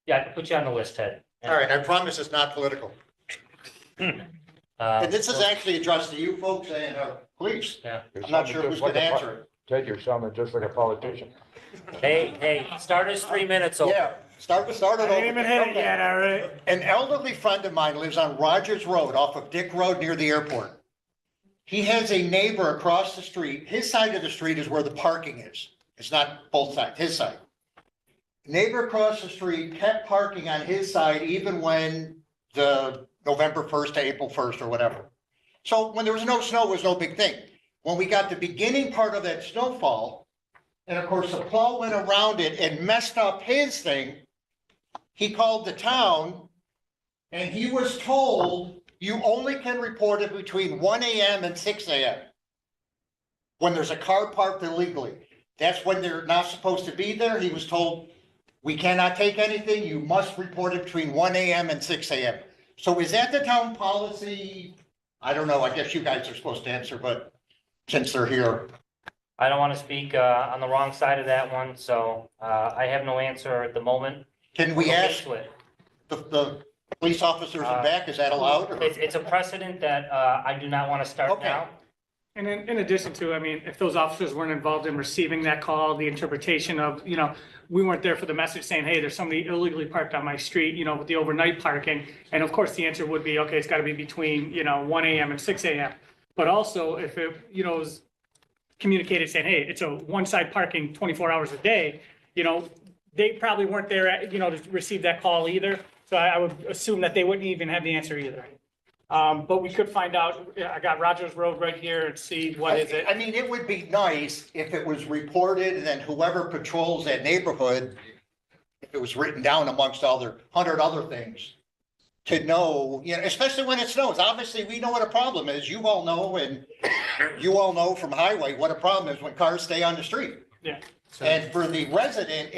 Yeah, I can put you on the list, Ted. All right, I promise it's not political. And this is actually addressed to you folks and police. Yeah. I'm not sure who's going to answer it. Ted, you're sounding just like a politician. Hey, start us 3 minutes over. Yeah, start it over. I ain't even hit it yet, all right? An elderly friend of mine lives on Rogers Road off of Dick Road near the airport. He has a neighbor across the street. His side of the street is where the parking is. It's not both sides, his side. Neighbor across the street kept parking on his side even when the November 1st to April 1st or whatever. So when there was no snow, it was no big thing. When we got the beginning part of that snowfall, and of course the plow went around it and messed up his thing, he called the town and he was told you only can report it between 1 a.m. and 6 a.m. when there's a car parked illegally. That's when they're not supposed to be there. He was told, we cannot take anything. You must report it between 1 a.m. and 6 a.m. So is that the town policy? I don't know. I guess you guys are supposed to answer, but since they're here. I don't want to speak on the wrong side of that one, so I have no answer at the moment. Can we We'll get ask to it. the police officers in back? Is that allowed? or- It's a precedent that I do not want to start Okay. now. And in addition to, I mean, if those officers weren't involved in receiving that call, the interpretation of, we weren't there for the message saying, hey, there's somebody illegally parked on my street, with the overnight parking. And of course, the answer would be, okay, it's got to be between, 1 a.m. and 6 a.m. But also if it, was communicated saying, hey, it's a one-side parking 24 hours a day, they probably weren't there, to receive that call either. So I would assume that they wouldn't even have the answer either. But we could find out, I got Rogers Road right here and see what is it. I mean, it would be nice if it was reported and then whoever patrols that neighborhood, if it was written down amongst other 100 other things, to know, especially when it snows. Obviously, we know what a problem is. You all know, and you all know from highway what a problem is when cars stay on the street. Yeah. And for the resident,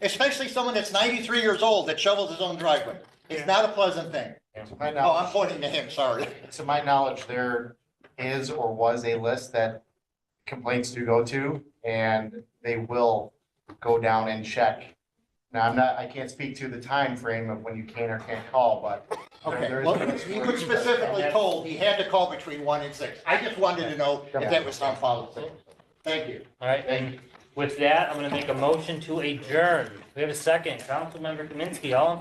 especially someone that's 93 years old that shovels his own driveway. It's not a pleasant thing. To my Oh, I'm knowledge, pointing to him, sorry. to my knowledge, there is or was a list that complaints do go to, and they will go down and check. Now, I can't speak to the time frame of when you can or can't call, but. Okay, there is well, a list he where was you- specifically told he had to call between 1 and 6. I just wanted to know if that was town policy. Thank you. All right, and with that, I'm going to make a motion to adjourn. We have a second. Councilmember Kaminsky, all in